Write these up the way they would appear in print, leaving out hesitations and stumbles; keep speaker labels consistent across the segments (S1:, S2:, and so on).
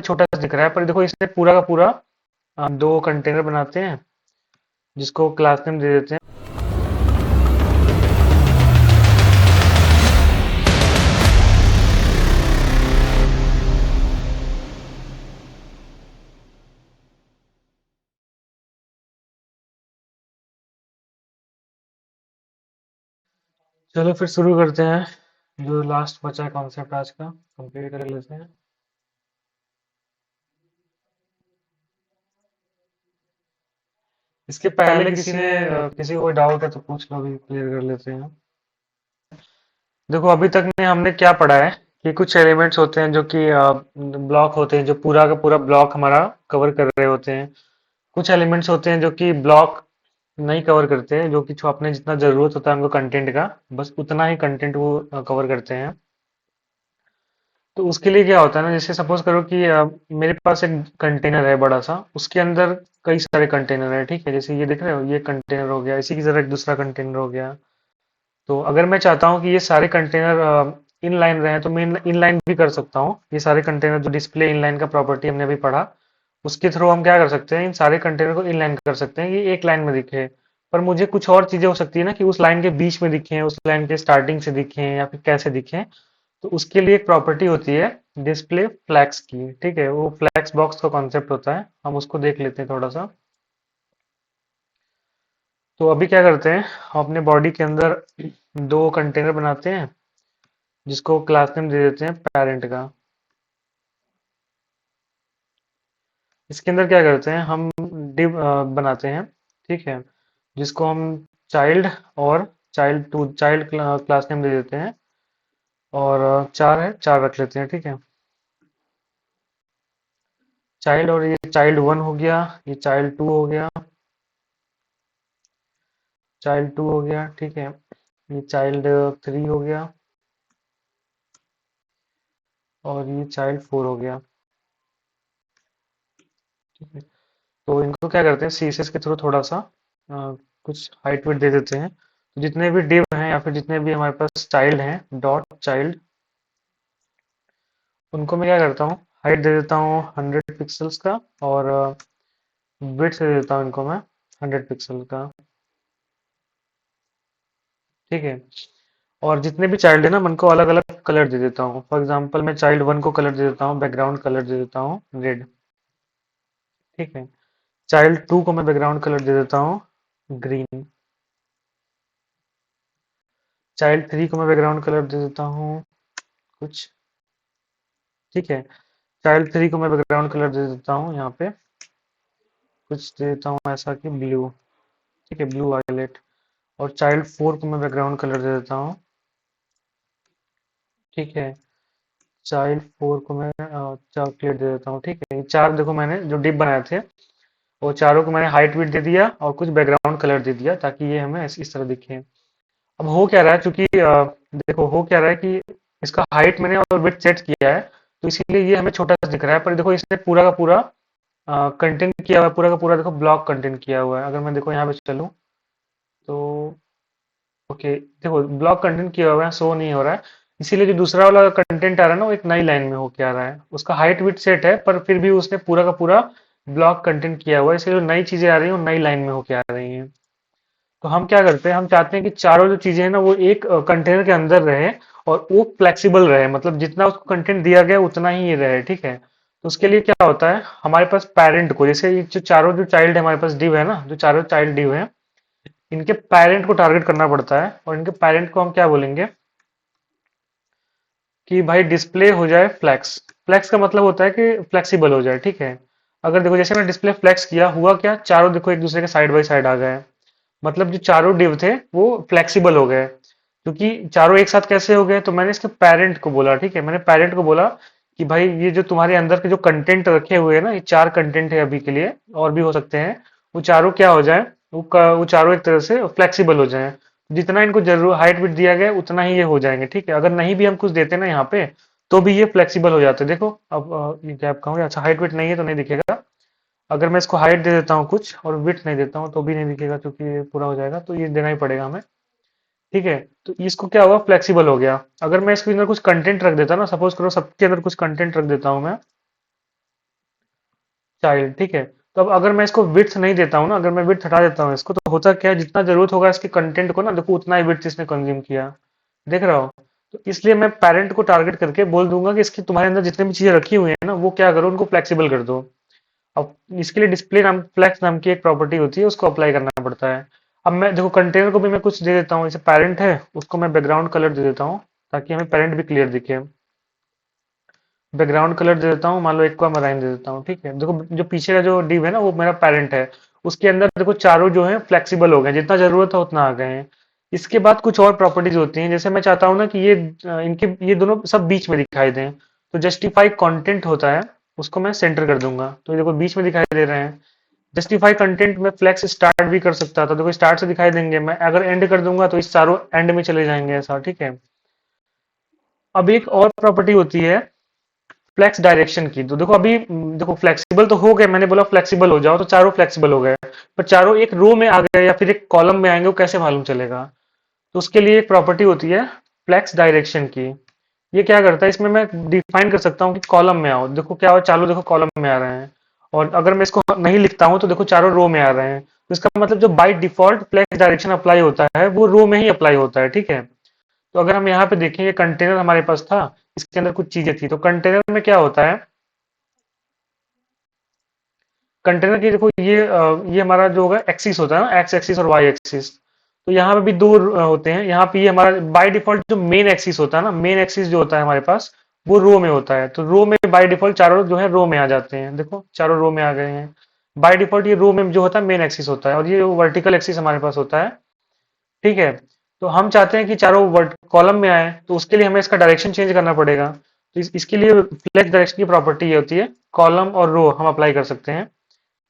S1: छोटा सा दिख रहा है, पर देखो इसने पूरा का पूरा दो कंटेनर बनाते हैं जिसको क्लास नेम दे देते हैं। चलो फिर शुरू करते हैं। जो लास्ट बचा है कॉन्सेप्ट आज का कंप्लीट कर लेते हैं। इसके पहले किसी ने किसी को कोई डाउट है तो पूछ लो, अभी क्लियर कर लेते हैं। देखो अभी तक ने हमने क्या पढ़ा है कि कुछ एलिमेंट्स होते हैं जो कि ब्लॉक होते हैं, जो पूरा का पूरा ब्लॉक हमारा कवर कर रहे होते हैं। कुछ एलिमेंट्स होते हैं जो कि ब्लॉक नहीं कवर करते हैं, जो कि जो अपने जितना जरूरत होता है हमको कंटेंट का, बस उतना ही कंटेंट वो कवर करते हैं। तो उसके लिए क्या होता है ना, जैसे सपोज करो कि मेरे पास एक कंटेनर है बड़ा सा, उसके अंदर कई सारे कंटेनर है, ठीक है। जैसे ये देख रहे हो, ये कंटेनर हो गया, इसी की तरह एक दूसरा कंटेनर हो गया। तो अगर मैं चाहता हूँ कि ये सारे कंटेनर इन लाइन रहे तो मैं इन लाइन भी कर सकता हूँ। ये सारे कंटेनर जो डिस्प्ले इन लाइन का प्रॉपर्टी हमने अभी पढ़ा, उसके थ्रू हम क्या कर सकते हैं, इन सारे कंटेनर को इन लाइन कर सकते हैं, ये एक लाइन में दिखे। पर मुझे कुछ और चीजें हो सकती है ना, कि उस लाइन के बीच में दिखे, उस लाइन के स्टार्टिंग से दिखे, या फिर कैसे दिखे। तो उसके लिए एक प्रॉपर्टी होती है डिस्प्ले फ्लैक्स की, ठीक है। वो फ्लैक्स बॉक्स का कॉन्सेप्ट होता है, हम उसको देख लेते हैं थोड़ा सा। तो अभी क्या करते हैं, हम अपने बॉडी के अंदर दो कंटेनर बनाते हैं जिसको क्लास नेम दे देते हैं पेरेंट का। इसके अंदर क्या करते हैं, हम डिव बनाते हैं, ठीक है, जिसको हम चाइल्ड और चाइल्ड क्लास नेम दे देते हैं। और चार है, चार रख लेते हैं, ठीक है। चाइल्ड, और ये चाइल्ड वन हो गया, ये चाइल्ड टू हो गया, चाइल्ड टू हो गया, ठीक है। ये चाइल्ड थ्री हो गया, और ये चाइल्ड फोर हो गया, ठीक है। तो इनको क्या करते हैं, सीएसएस के थ्रू थोड़ा सा कुछ हाइट वेट दे देते हैं। तो जितने भी डिव हैं या फिर जितने भी हमारे पास चाइल्ड हैं, डॉट चाइल्ड, उनको मैं क्या करता हूँ, हाइट दे देता हूँ 100 पिक्सल्स का, और विड्थ दे देता हूँ इनको मैं 100 पिक्सल का, ठीक है। और जितने भी चाइल्ड है ना, मैं उनको अलग अलग कलर दे देता हूँ। फॉर एग्जांपल मैं चाइल्ड वन को कलर दे देता हूँ, बैकग्राउंड कलर दे देता हूँ रेड, ठीक है। चाइल्ड टू को मैं बैकग्राउंड कलर दे देता हूँ ग्रीन। चाइल्ड थ्री को मैं बैकग्राउंड कलर दे देता हूँ कुछ, ठीक है। चाइल्ड थ्री को मैं बैकग्राउंड कलर दे देता हूँ यहाँ पे कुछ दे देता हूँ ऐसा कि ब्लू, ठीक है, ब्लू वायलेट। और चाइल्ड फोर को मैं बैकग्राउंड कलर दे देता हूँ, ठीक है। चाइल्ड फोर को मैं चॉकलेट दे देता हूँ, ठीक है। ये चार देखो मैंने जो डिप बनाए थे, वो चारों को मैंने हाइट विड्थ दे दिया और कुछ बैकग्राउंड कलर दे दिया, ताकि ये हमें इस तरह दिखे। अब हो क्या रहा है, चूंकि देखो हो क्या रहा है कि इसका हाइट मैंने और विड्थ सेट किया है, तो इसीलिए ये हमें छोटा सा दिख रहा है। पर देखो इसने पूरा का पूरा कंटेंट किया हुआ है, पूरा का पूरा देखो ब्लॉक कंटेंट किया हुआ है। अगर मैं देखो यहाँ पे चलूँ तो ओके, देखो ब्लॉक कंटेंट किया हुआ है, शो नहीं हो रहा है। इसीलिए जो दूसरा वाला कंटेंट आ रहा है ना, वो एक नई लाइन में होके आ रहा है। उसका हाइट विड्थ सेट है, पर फिर भी उसने पूरा का पूरा ब्लॉक कंटेंट किया हुआ है, इसलिए जो नई चीजें आ रही हैं वो नई लाइन में होके आ रही हैं। तो हम क्या करते हैं, हम चाहते हैं कि चारों जो चीजें हैं ना, वो एक कंटेनर के अंदर रहे, और वो फ्लेक्सिबल रहे, मतलब जितना उसको कंटेंट दिया गया उतना ही ये रहे, ठीक है। तो उसके लिए क्या होता है, हमारे पास पेरेंट को, जैसे ये जो चारों जो चाइल्ड है हमारे पास डिव है ना, जो चारों चाइल्ड डिव है, इनके पेरेंट को टारगेट करना पड़ता है। और इनके पेरेंट को हम क्या बोलेंगे कि भाई डिस्प्ले हो जाए फ्लैक्स। फ्लैक्स का मतलब होता है कि फ्लेक्सिबल हो जाए, ठीक है। अगर देखो जैसे मैंने डिस्प्ले फ्लैक्स किया, हुआ क्या, चारों देखो एक दूसरे के साइड बाय साइड आ गए, मतलब जो चारों डिव थे वो फ्लेक्सिबल हो गए। क्योंकि चारों एक साथ कैसे हो गए, तो मैंने इसके पेरेंट को बोला, ठीक है, मैंने पेरेंट को बोला कि भाई ये जो तुम्हारे अंदर के जो कंटेंट रखे हुए हैं ना, ये चार कंटेंट है अभी के लिए, और भी हो सकते हैं, वो चारों क्या हो जाए, वो चारों एक तरह से फ्लेक्सिबल हो जाए। जितना इनको जरूर हाइट विड्थ दिया गया है, उतना ही ये हो जाएंगे, ठीक है। अगर नहीं भी हम कुछ देते ना यहाँ पे, तो भी ये फ्लेक्सिबल हो जाते हैं। देखो अब ये गैप कहूँ, अच्छा हाइट विड्थ नहीं है तो नहीं दिखेगा। अगर मैं इसको हाइट दे देता हूँ कुछ और विड्थ नहीं देता हूँ तो भी नहीं दिखेगा, क्योंकि ये पूरा हो जाएगा, तो ये देना ही पड़ेगा हमें, ठीक है। तो इसको क्या हुआ, फ्लेक्सिबल हो गया। अगर मैं इसके अंदर कुछ कंटेंट रख देता ना, सपोज करो सबके अंदर कुछ कंटेंट रख देता हूँ मैं, चाइल्ड, ठीक है। तो अब अगर मैं इसको विड्थ नहीं देता हूँ ना, अगर मैं विड्थ हटा देता हूँ इसको, तो होता क्या है, जितना जरूरत होगा इसके कंटेंट को ना, देखो उतना ही विड्थ इसने कंज्यूम किया, देख रहा हो। तो इसलिए मैं पेरेंट को टारगेट करके बोल दूंगा कि इसकी तुम्हारे अंदर जितनी भी चीजें रखी हुई है ना, वो क्या करो, उनको फ्लेक्सिबल कर दो। अब इसके लिए डिस्प्ले नाम, फ्लेक्स नाम की एक प्रॉपर्टी होती है, उसको अप्लाई करना पड़ता है। अब मैं देखो कंटेनर को भी मैं कुछ दे देता हूँ, जैसे पेरेंट है उसको मैं बैकग्राउंड कलर दे देता हूँ, ताकि हमें पेरेंट भी क्लियर दिखे। बैकग्राउंड कलर दे देता हूँ, मान लो एक्वा मराइन दे देता हूँ, ठीक है। देखो जो पीछे का जो डिव है ना, वो मेरा पेरेंट है। उसके अंदर देखो चारों जो है फ्लेक्सिबल हो गए, जितना जरूरत है उतना आ गए हैं। इसके बाद कुछ और प्रॉपर्टीज होती हैं, जैसे मैं चाहता हूँ ना कि ये इनके ये दोनों सब बीच में दिखाई दें, तो जस्टिफाई कंटेंट होता है, उसको मैं सेंटर कर दूंगा, तो ये देखो बीच में दिखाई दे रहे हैं। जस्टिफाई कंटेंट में फ्लेक्स स्टार्ट भी कर सकता था, देखो स्टार्ट से दिखाई देंगे, मैं अगर एंड कर दूंगा तो इस चारों एंड में चले जाएंगे, ऐसा, ठीक है। अब एक और प्रॉपर्टी होती है फ्लेक्स डायरेक्शन की, तो देखो अभी देखो फ्लेक्सिबल तो हो गए, मैंने बोला फ्लेक्सिबल हो जाओ, तो चारों फ्लेक्सिबल हो गए, पर चारों एक रो में आ गए या फिर एक कॉलम में आएंगे, वो कैसे मालूम चलेगा। तो उसके लिए एक प्रॉपर्टी होती है फ्लेक्स डायरेक्शन की। ये क्या करता है, इसमें मैं डिफाइन कर सकता हूँ कि कॉलम में आओ, देखो क्या हो, चालू देखो कॉलम में आ रहे हैं। और अगर मैं इसको नहीं लिखता हूँ तो देखो चारों रो में आ रहे हैं, तो इसका मतलब जो by default flex direction apply होता है वो रो में ही अप्लाई होता है, ठीक है। तो अगर हम यहाँ पे देखें, ये कंटेनर हमारे पास था, इसके अंदर कुछ चीजें थी, तो कंटेनर में क्या होता है, कंटेनर की देखो ये हमारा जो होगा एक्सिस होता है ना, एक्स एक्सिस और वाई एक्सिस। तो यहाँ पे भी दो होते हैं, यहाँ पे ये हमारा बाय डिफॉल्ट जो मेन एक्सिस होता है ना, मेन एक्सिस जो होता है हमारे पास, वो रो में होता है, तो रो में बाय डिफॉल्ट चारों जो है रो में आ जाते हैं, देखो चारों रो में आ गए हैं। बाय डिफॉल्ट ये रो में जो होता है मेन एक्सिस होता है, और ये वर्टिकल एक्सिस हमारे पास होता है, ठीक है। तो हम चाहते हैं कि चारों वर्ड कॉलम में आए, तो उसके लिए हमें इसका डायरेक्शन चेंज करना पड़ेगा। तो इसके लिए फ्लेक्स डायरेक्शन की प्रॉपर्टी ये होती है, कॉलम और रो हम अप्लाई कर सकते हैं,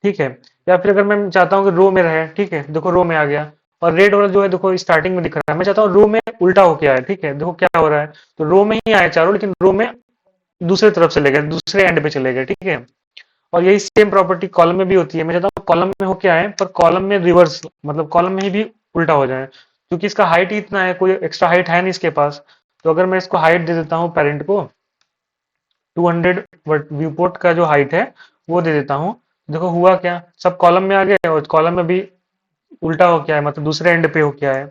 S1: ठीक है। या फिर अगर मैं चाहता हूँ कि रो में रहे, ठीक है, देखो रो में आ गया, और रेड वाला जो है देखो स्टार्टिंग में दिख रहा है, मैं चाहता हूँ रो में उल्टा होके आए, ठीक है, देखो क्या हो रहा है, तो रो में ही आए चारों, लेकिन रो में दूसरे तरफ चले गए, दूसरे एंड पे चले गए, ठीक है। और यही सेम प्रॉपर्टी कॉलम में भी होती है, मैं चाहता हूँ कॉलम में होके आए, पर कॉलम में रिवर्स, मतलब कॉलम में ही भी उल्टा हो जाए, क्योंकि इसका हाइट ही इतना है, कोई एक्स्ट्रा हाइट है नहीं इसके पास। तो अगर मैं इसको हाइट दे देता हूँ पेरेंट को, 200 व्यू पोर्ट का जो हाइट है वो दे देता हूँ, देखो हुआ क्या, सब कॉलम में आ गए और कॉलम में भी उल्टा हो क्या है, मतलब दूसरे एंड पे हो क्या है।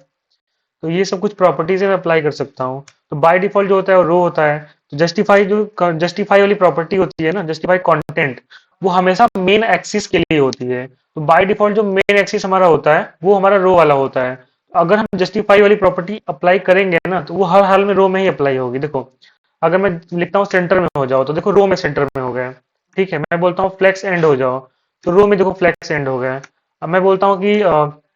S1: तो ये सब कुछ प्रॉपर्टीज मैं अप्लाई कर सकता हूँ। तो बाय डिफॉल्ट जो होता है वो रो होता है। तो जस्टिफाई वाली प्रॉपर्टी होती है ना, जस्टिफाई कंटेंट, वो हमेशा मेन एक्सिस के लिए होती है। तो बाय डिफॉल्ट जो मेन एक्सिस हमारा होता है वो हमारा रो वाला होता है। अगर हम जस्टिफाई वाली प्रॉपर्टी अप्लाई करेंगे ना, तो वो हर हाल में रो में ही अप्लाई होगी, देखो। अगर मैं लिखता हूँ सेंटर में हो जाओ, तो देखो रो में सेंटर में हो गया, ठीक है। मैं बोलता हूँ फ्लेक्स एंड हो जाओ, तो रो में देखो फ्लेक्स एंड हो गया। अब मैं बोलता हूँ कि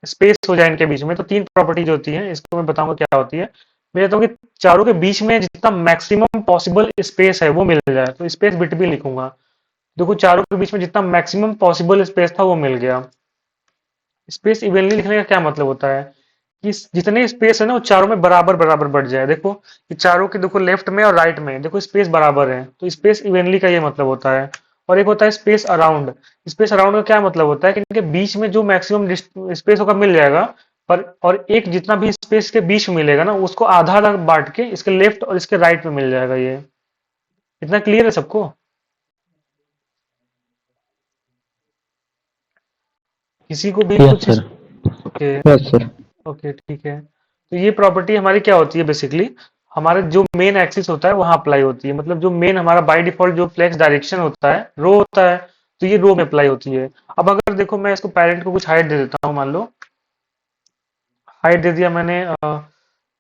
S1: स्पेस हो जाए इनके बीच में, तो तीन प्रॉपर्टीज होती हैं, इसको मैं बताऊंगा क्या होती है। मैं कहता हूँ कि चारों के बीच में जितना मैक्सिमम पॉसिबल स्पेस है वो मिल जाए, तो स्पेस बिटवीन लिखूंगा। देखो चारों के बीच में जितना मैक्सिमम पॉसिबल स्पेस था वो मिल गया। स्पेस इवनली लिखने का क्या मतलब होता है, कि जितने स्पेस है ना वो चारों में बराबर बराबर बढ़ जाए, देखो कि चारों के देखो लेफ्ट में और राइट में देखो स्पेस बराबर है, तो स्पेस इवनली का ये मतलब होता है। और एक होता है स्पेस अराउंड। स्पेस अराउंड का क्या मतलब होता है कि इनके बीच में जो मैक्सिमम स्पेस होगा मिल जाएगा, पर और एक जितना भी स्पेस के बीच में मिलेगा ना, उसको आधा आधा बांट के इसके लेफ्ट और इसके राइट में मिल जाएगा ये। इतना क्लियर है सबको। किसी को भी
S2: यस
S1: कुछ
S2: sir.
S1: Okay.
S2: Yes sir.
S1: Okay, ठीक है। तो ये प्रॉपर्टी हमारी क्या होती है बेसिकली, हमारे जो मेन एक्सिस होता है वहां अप्लाई होती है, मतलब जो मेन हमारा बाय डिफॉल्ट जो फ्लेक्स डायरेक्शन होता है रो होता है, तो ये रो में अप्लाई होती है। अब अगर देखो मैं इसको पेरेंट को कुछ हाइट दे देता हूँ, मान लो हाइट दे दिया मैंने,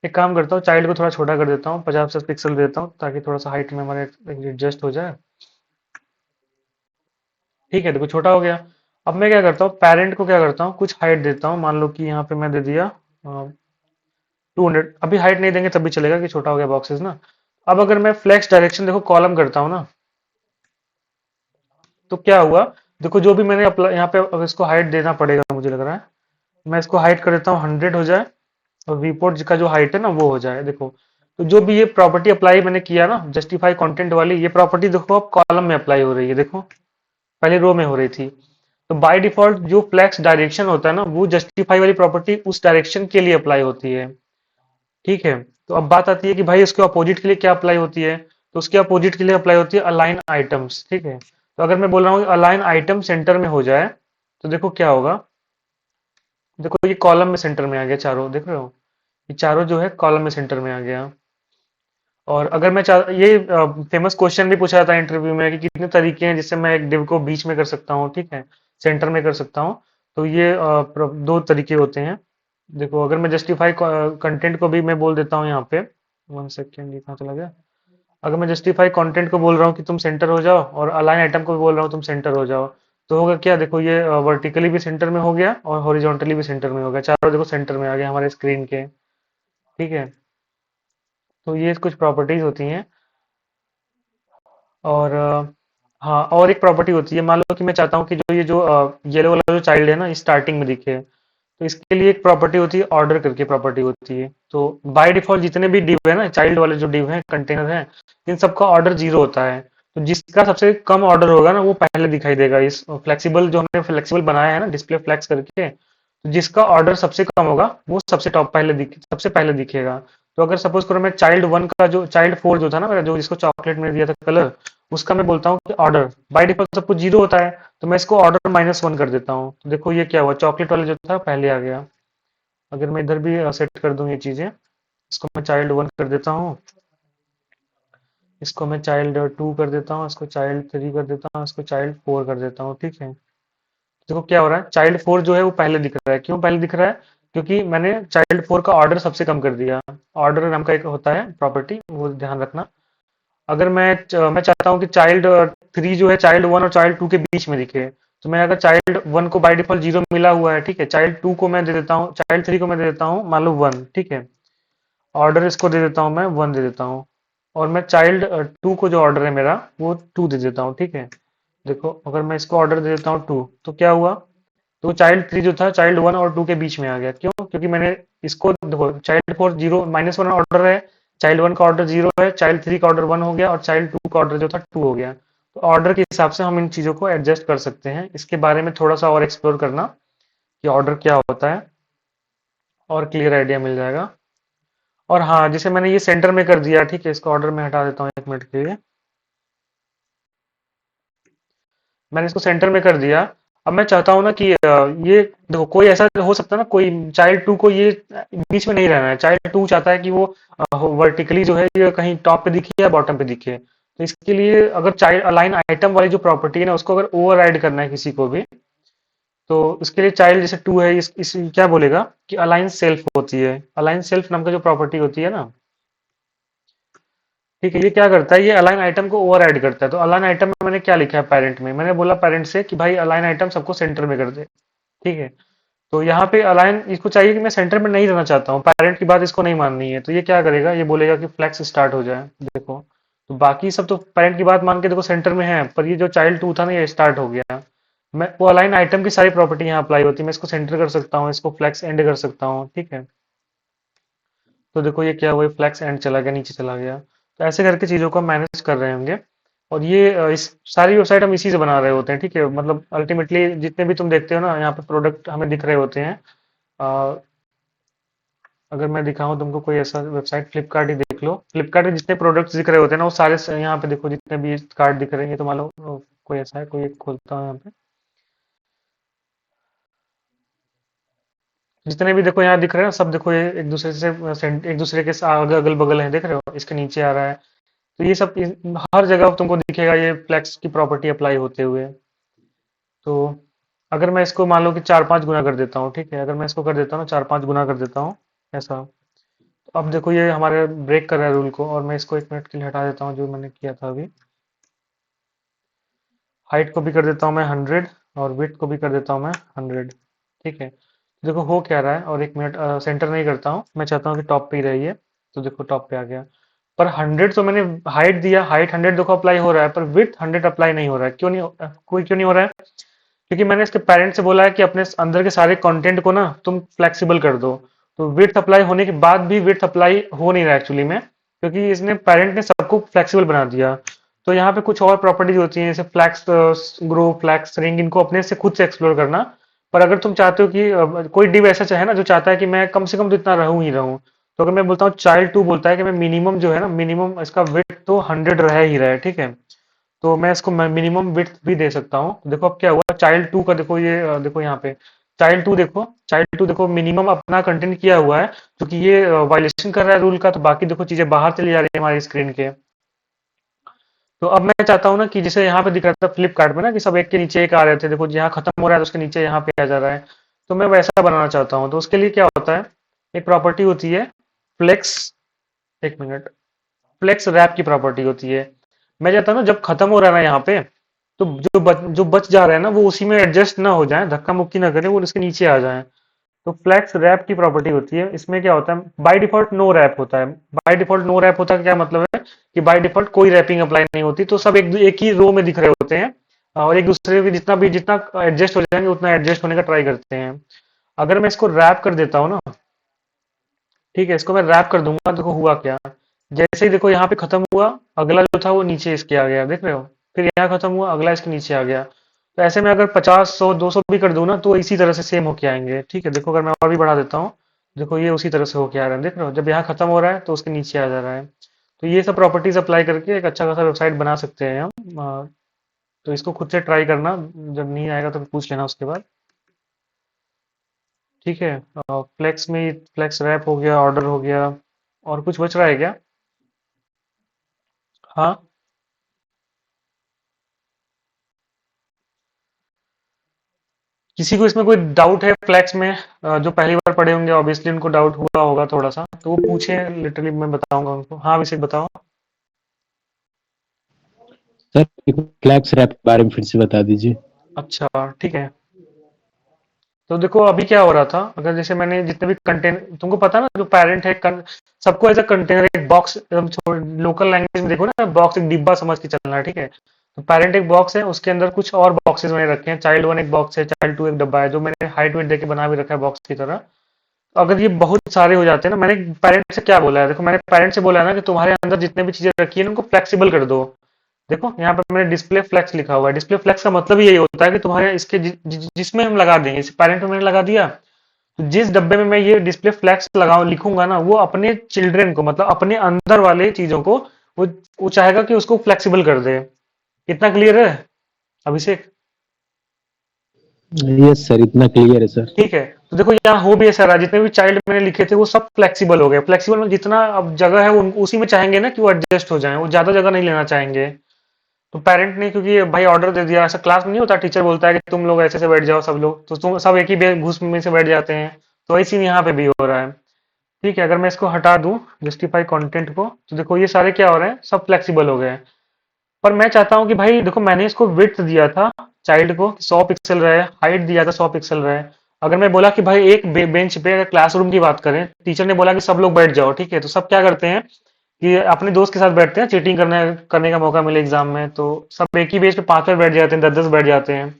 S1: एक काम करता हूँ चाइल्ड को थोड़ा छोटा कर देता हूँ, 50 पिक्सल देता हूँ, ताकि थोड़ा सा हाइट में हमारे एडजस्ट हो जाए, ठीक है। देखो छोटा हो गया। अब मैं क्या करता हूँ, पेरेंट को क्या करता हूँ, कुछ हाइट देता हूँ, मान लो कि यहाँ पे मैं दे दिया 200। अभी हाइट नहीं देंगे तब भी चलेगा कि छोटा हो गया बॉक्सेस ना। अब अगर मैं फ्लेक्स डायरेक्शन देखो कॉलम करता हूँ ना, तो क्या हुआ, देखो जो भी मैंने अप्लाई यहाँ पे, अब इसको हाइट देना पड़ेगा मुझे लग रहा है, मैं इसको हाइट कर देता हूँ 100 हो जाए, और विपोर्ट का जो हाइट है ना वो हो जाए, देखो। तो जो भी ये प्रॉपर्टी अप्लाई मैंने किया ना, जस्टिफाई कंटेंट वाली, ये प्रॉपर्टी देखो अब कॉलम में अप्लाई हो रही है, देखो पहले रो में हो रही थी। तो बाय डिफॉल्ट जो फ्लेक्स डायरेक्शन होता है ना, वो जस्टिफाई वाली प्रॉपर्टी उस डायरेक्शन के लिए अप्लाई होती है, ठीक है। तो अब बात आती है कि भाई इसके अपोजिट के लिए क्या अप्लाई होती है, तो उसके अपोजिट के लिए अप्लाई होती है अलाइन आइटम्स, ठीक है। तो अगर मैं बोल रहा हूँ अलाइन आइटम सेंटर में हो जाए, तो देखो क्या होगा। देखो ये कॉलम में सेंटर में आ गया, चारों देख रहे हो, ये चारों जो है कॉलम में सेंटर में आ गया। और अगर मैं चाह ये फेमस क्वेश्चन भी पूछा था इंटरव्यू में कि कितने तरीके हैं जिससे मैं एक डिव को बीच में कर सकता हूँ, ठीक है, सेंटर में कर सकता हूँ। तो ये दो तरीके होते हैं। देखो अगर मैं जस्टिफाई कंटेंट को भी मैं बोल देता हूँ यहाँ पे, 1 सेकेंड, ये कहाँ चला गया। अगर मैं जस्टिफाई कंटेंट को बोल रहा हूँ कि तुम सेंटर हो जाओ, और अलाइन आइटम को भी बोल रहा हूँ तुम सेंटर हो जाओ, तो होगा क्या, देखो ये वर्टिकली भी सेंटर में हो गया और हॉरिजॉन्टली भी सेंटर में हो गया, चारों देखो सेंटर में आ गया हमारे स्क्रीन के। ठीक है, तो ये कुछ प्रॉपर्टीज होती हैं। और हाँ, और एक प्रॉपर्टी होती है, मान लो कि मैं चाहता हूँ कि जो ये जो येलो वाला जो चाइल्ड है ना स्टार्टिंग में दिखे, तो इसके लिए एक प्रॉपर्टी होती है, ऑर्डर करके प्रॉपर्टी होती है। तो बाय डिफॉल्ट जितने भी डिव है ना, चाइल्ड वाले जो डिव है, कंटेनर है, इन सबका ऑर्डर 0 होता है। तो जिसका सबसे कम ऑर्डर होगा ना वो पहले दिखाई देगा। इस फ्लेक्सिबल जो हमने फ्लेक्सिबल बनाया है ना डिस्प्ले फ्लेक्स करके, तो जिसका ऑर्डर सबसे कम होगा वो सबसे टॉप पहले सबसे पहले दिखेगा। तो अगर सपोज करो मैं चाइल्ड 1 का जो चाइल्ड 4 जो था ना मेरा, जो जिसको चॉकलेट में दिया था कलर, उसका मैं बोलता हूँ कि ऑर्डर बाय डिफॉल्ट सब कुछ 0 होता है, तो मैं इसको ऑर्डर -1 कर देता हूँ। तो देखो ये क्या हुआ, चॉकलेट वाला जो था पहले आ गया। अगर मैं इधर भी सेट कर दूं ये चीजें, इसको मैं चाइल्ड 1 कर देता हूँ, इसको मैं चाइल्ड 2 कर देता हूँ, इसको चाइल्ड 3 कर देता हूँ, इसको चाइल्ड 4 कर देता हूँ, ठीक है। देखो क्या हो रहा है, चाइल्ड 4 जो है वो पहले दिख रहा है, क्यों पहले दिख रहा है, क्योंकि मैंने चाइल्ड 4 का ऑर्डर सबसे कम कर दिया। ऑर्डर नाम का एक होता है प्रॉपर्टी, वो ध्यान रखना। अगर मैं चाहता हूँ कि चाइल्ड 3 जो है चाइल्ड 1 और चाइल्ड 2 के बीच में दिखे, तो मैं अगर चाइल्ड 1 को बाय डिफॉल्ट 0 मिला हुआ है, ठीक है, चाइल्ड 2 को मैं दे देता हूँ, चाइल्ड 3 को मैं दे देता हूँ मान लो 1, ठीक है, ऑर्डर इसको दे देता हूँ मैं 1 दे देता हूँ, और मैं चाइल्ड 2 को जो ऑर्डर है मेरा वो 2 दे देता हूँ, ठीक है। देखो अगर मैं इसको ऑर्डर दे देता हूँ 2, तो क्या हुआ, तो चाइल्ड 3 जो था चाइल्ड 1 और 2 के बीच में आ गया, क्यों, क्योंकि मैंने इसको देखो चाइल्ड 4 0 -1 ऑर्डर है, चाइल्ड 1 का ऑर्डर 0 है, चाइल्ड 3 का ऑर्डर 1 हो गया, और चाइल्ड 2 का ऑर्डर जो था 2 हो गया। तो ऑर्डर के हिसाब से हम इन चीजों को एडजस्ट कर सकते हैं, इसके बारे में थोड़ा सा और एक्सप्लोर करना कि ऑर्डर क्या होता है, और क्लियर आइडिया मिल जाएगा। और हाँ, जैसे मैंने ये सेंटर में कर दिया, ठीक है, इसको ऑर्डर में हटा देता हूँ 1 मिनट के लिए। मैंने इसको सेंटर में कर दिया। अब मैं चाहता हूँ ना कि ये देखो कोई ऐसा हो सकता है ना, कोई चाइल्ड 2 को ये बीच में नहीं रहना है, चाइल्ड 2 चाहता है कि वो वर्टिकली जो है ये कहीं टॉप पे दिखे या बॉटम पे दिखे। तो इसके लिए अगर चाइल्ड अलाइन आइटम वाली जो प्रॉपर्टी है ना, उसको अगर ओवरराइड करना है किसी को भी, तो इसके लिए चाइल्ड जैसे 2 है, इस क्या बोलेगा कि अलाइन सेल्फ होती है, अलाइन सेल्फ नाम का जो प्रॉपर्टी होती है ना, ठीक है, ये क्या करता है, ये अलाइन आइटम को ओवरराइड करता है। तो अलाइन आइटम में मैंने क्या लिखा है, पेरेंट में मैंने बोला पेरेंट से कि भाई अलाइन आइटम सबको सेंटर में कर दे, ठीक है। तो यहाँ पे अलाइन इसको चाहिए कि मैं सेंटर में नहीं रहना चाहता हूँ, पेरेंट की बात इसको नहीं माननी है, तो ये क्या करेगा, ये बोलेगा कि फ्लेक्स स्टार्ट हो जाए। देखो तो बाकी सब तो पेरेंट की बात मान के देखो सेंटर में है, पर ये जो चाइल्ड 2 था ना ये स्टार्ट हो गया। मैं वो अलाइन आइटम की सारी प्रॉपर्टी यहाँ अप्लाई होती है, मैं इसको सेंटर कर सकता हूँ, इसको फ्लेक्स एंड कर सकता हूँ, ठीक है। तो देखो ये क्या हुआ, फ्लैक्स एंड चला गया, नीचे चला गया। तो ऐसे करके चीज़ों को मैनेज कर रहे होंगे। और ये इस सारी वेबसाइट हम इसी से बना रहे होते हैं, ठीक है, मतलब अल्टीमेटली जितने भी तुम देखते हो ना यहाँ पे प्रोडक्ट हमें दिख रहे होते हैं। अ, अगर मैं दिखाऊं तुमको कोई ऐसा वेबसाइट, फ्लिपकार्ट ही देख लो, फ्लिपकार्ट में जितने प्रोडक्ट्स दिख रहे होते हैं ना वो सारे यहाँ पे देखो, जितने भी कार्ड दिख रहे हैं, ये तो मान लो कोई ऐसा है, कोई एक खोलता हूँ यहाँ पे, जितने भी देखो यहाँ दिख रहे हैं ना, सब देखो ये एक दूसरे से एक दूसरे के अगल बगल है, देख रहे हो, इसके नीचे आ रहा है। तो ये सब हर जगह तुमको दिखेगा ये फ्लेक्स की प्रॉपर्टी अप्लाई होते हुए। तो अगर मैं इसको मान लो कि 4-5 गुना कर देता हूँ, ठीक है, अगर मैं इसको कर देता हूँ 4-5 गुना कर देता हूँ ऐसा, तो अब देखो ये हमारे ब्रेक कर रहा है रूल को, और मैं इसको 1 मिनट के लिए हटा देता हूँ जो मैंने किया था अभी। हाइट को भी कर देता हूँ मैं 100, और विड्थ को भी कर देता हूँ मैं 100, ठीक है। देखो हो क्या रहा है, और 1 मिनट सेंटर नहीं करता हूँ, मैं चाहता हूँ कि टॉप पे ही रहिए। तो देखो टॉप पे आ गया, पर 100 तो मैंने हाइट दिया, हाइट 100 देखो अप्लाई हो रहा है, पर विड्थ 100 अप्लाई नहीं हो रहा है, क्यों नहीं कोई क्यों नहीं हो रहा है, क्योंकि मैंने इसके पेरेंट से बोला है कि अपने अंदर के सारे कंटेंट को ना तुम फ्लेक्सिबल कर दो। तो विड्थ अप्लाई होने के बाद भी विड्थ अप्लाई हो नहीं रहा एक्चुअली में, क्योंकि इसने पेरेंट ने सबको फ्लेक्सिबल बना दिया। तो यहाँ पे कुछ और प्रॉपर्टीज होती हैं जैसे फ्लैक्स ग्रो, फ्लैक्स रिंग, इनको अपने से खुद से एक्सप्लोर करना। पर अगर तुम चाहते हो कि कोई डिव ऐसा चाहे ना जो चाहता है कि मैं कम से कम तो इतना रहूं ही रहूं, तो अगर मैं बोलता हूँ चाइल्ड 2 बोलता है कि मैं मिनिमम जो है ना, मिनिमम इसका विड्थ तो 100 रहे ही रहे, ठीक है। तो मैं इसको मिनिमम विड्थ भी दे सकता हूँ। देखो अब क्या हुआ, चाइल्ड टू का देखो ये देखो यहाँ पे चाइल्ड टू देखो मिनिमम अपना कंटेंट किया हुआ है, क्योंकि ये वायलेशन कर रहा है रूल का, तो बाकी देखो चीजें बाहर चली जा रही है हमारी स्क्रीन के। तो अब मैं चाहता हूँ ना कि जैसे यहाँ पे दिख रहा था फ्लिपकार्ट में ना कि सब एक के नीचे एक आ रहे थे, देखो यहाँ खत्म हो रहा है तो उसके नीचे यहाँ पे आ जा रहा है। तो मैं वैसा बनाना चाहता हूँ, तो उसके लिए क्या होता है, एक प्रॉपर्टी होती है फ्लेक्स, एक मिनट, फ्लेक्स रैप की प्रॉपर्टी होती है। मैं चाहता हूँ ना जब खत्म हो रहा है ना यहाँ पे, तो जो बच जा रहा है ना वो उसी में एडजस्ट ना हो जाए, धक्का मुक्की ना करे, वो इसके नीचे आ जाए। तो फ्लैक्स रैप की प्रॉपर्टी होती है, इसमें क्या होता है, बाय डिफॉल्ट नो रैप होता है। बाय डिफॉल्ट नो रैप होता है क्या मतलब है कि बाय डिफॉल्ट कोई रैपिंग अप्लाई नहीं होती, तो सब एक ही रो में दिख रहे होते हैं, और एक दूसरे के जितना एडजस्ट हो जाएंगे उतना एडजस्ट होने का ट्राई करते हैं। अगर मैं इसको रैप कर देता हूँ ना, ठीक है, इसको मैं रैप कर दूंगा, देखो हुआ क्या, जैसे ही देखो यहाँ पे खत्म हुआ, अगला जो था वो नीचे इसके आ गया, देख रहे हो, फिर यहाँ खत्म हुआ, अगला इसके नीचे आ गया। तो ऐसे में अगर 50 100 200 भी कर दूं ना, तो इसी तरह से सेम होके आएंगे। ठीक है, देखो अगर मैं और भी बढ़ा देता हूँ, देखो ये उसी तरह से होके आ रहा है, देख रहे हो, जब यहाँ खत्म हो रहा है तो उसके नीचे आ जा रहा है। तो ये सब प्रॉपर्टीज अप्लाई करके एक अच्छा खासा वेबसाइट बना सकते हैं हम। तो इसको खुद से ट्राई करना, जब नहीं आएगा तो पूछ लेना उसके बाद। ठीक है, फ्लेक्स में फ्लेक्स रैप हो गया, ऑर्डर हो गया, और कुछ बच रहा है क्या? हाँ, किसी को इसमें कोई डाउट है फ्लैक्स में? जो पहली बार पढ़े होंगे ऑब्वियसली उनको डाउट हुआ होगा थोड़ा सा, तो वो पूछे, लिटरली मैं बताऊंगा उनको। हाँ अभिषेक बताओ।
S2: सर फ्लैक्स रैप के बारे में फिर से बता दीजिए।
S1: अच्छा, ठीक है, तो देखो अभी क्या हो रहा था, अगर जैसे मैंने जितने भी कंटेनर, तुमको पता ना जो पेरेंट है सबको एज अ कंटेनर, एक बॉक्स एकदम लोकल लैंग्वेज में देखो ना, बॉक्स एक डिब्बा समझ के चलना है, ठीक है। तो पेरेंट एक बॉक्स है, उसके अंदर कुछ और बॉक्सेस मैंने रखे हैं, चाइल्ड वन एक बॉक्स है, चाइल्ड टू एक डब्बा है, जो मैंने हाइट वेट देके बना भी रखा है बॉक्स की तरह। अगर ये बहुत सारे हो जाते हैं ना, मैंने पेरेंट्स से क्या बोला है, देखो मैंने पेरेंट्स से बोला है ना कि तुम्हारे अंदर जितने भी चीजें रखी है ना, उनको फ्लेक्सिबल कर दो। देखो यहाँ पर मैंने डिस्प्ले फ्लेक्स लिखा हुआ है, डिस्प्ले फ्लेक्स का मतलब यही होता है कि तुम्हारे इसके जिसमें हम लगा देंगे, इस पेरेंट में मैंने लगा दिया, तो जिस डब्बे में मैं ये डिस्प्ले फ्लेक्स लगाऊं लिखूंगा ना, वो अपने चिल्ड्रन को, मतलब अपने अंदर वाले चीजों को, वो वो चाहेगा कि उसको फ्लेक्सिबल कर दे। इतना क्लियर है अभिषेक?
S2: यस सर, इतना क्लियर है सर।
S1: ठीक है, तो देखो यहाँ हो भी ऐसा रहा, जितने भी चाइल्ड मैंने लिखे थे वो सब फ्लेक्सिबल हो गए। फ्लेक्सिबल में जितना अब जगह है वो उसी में चाहेंगे ना कि वो एडजस्ट हो जाए, वो ज्यादा जगह नहीं लेना चाहेंगे। तो पेरेंट ने, क्योंकि भाई ऑर्डर दे दिया, ऐसा क्लास में नहीं होता, टीचर बोलता है कि तुम लोग ऐसे से बैठ जाओ सब लोग, तो तुम सब एक ही घूस में से बैठ जाते हैं। तो वही सीन यहाँ पे भी हो रहा है। ठीक है, अगर मैं इसको हटा दूं जस्टिफाई कंटेंट को, तो देखो ये सारे क्या हो रहे हैं, सब फ्लेक्सिबल हो गए हैं। पर मैं चाहता हूं कि भाई देखो मैंने इसको विड्थ दिया था चाइल्ड को 100 पिक्सल रहे, हाइट दिया था 100 पिक्सल रहे। अगर मैं बोला कि भाई एक बेंच पे, अगर क्लासरूम की बात करें, टीचर ने बोला कि सब लोग बैठ जाओ, ठीक है, तो सब क्या करते हैं कि अपने दोस्त के साथ बैठते हैं, चीटिंग करने करने का मौका मिले एग्जाम में, तो सब एक ही बेंच पे 5 बैठ जाते हैं, 10 बैठ जाते हैं।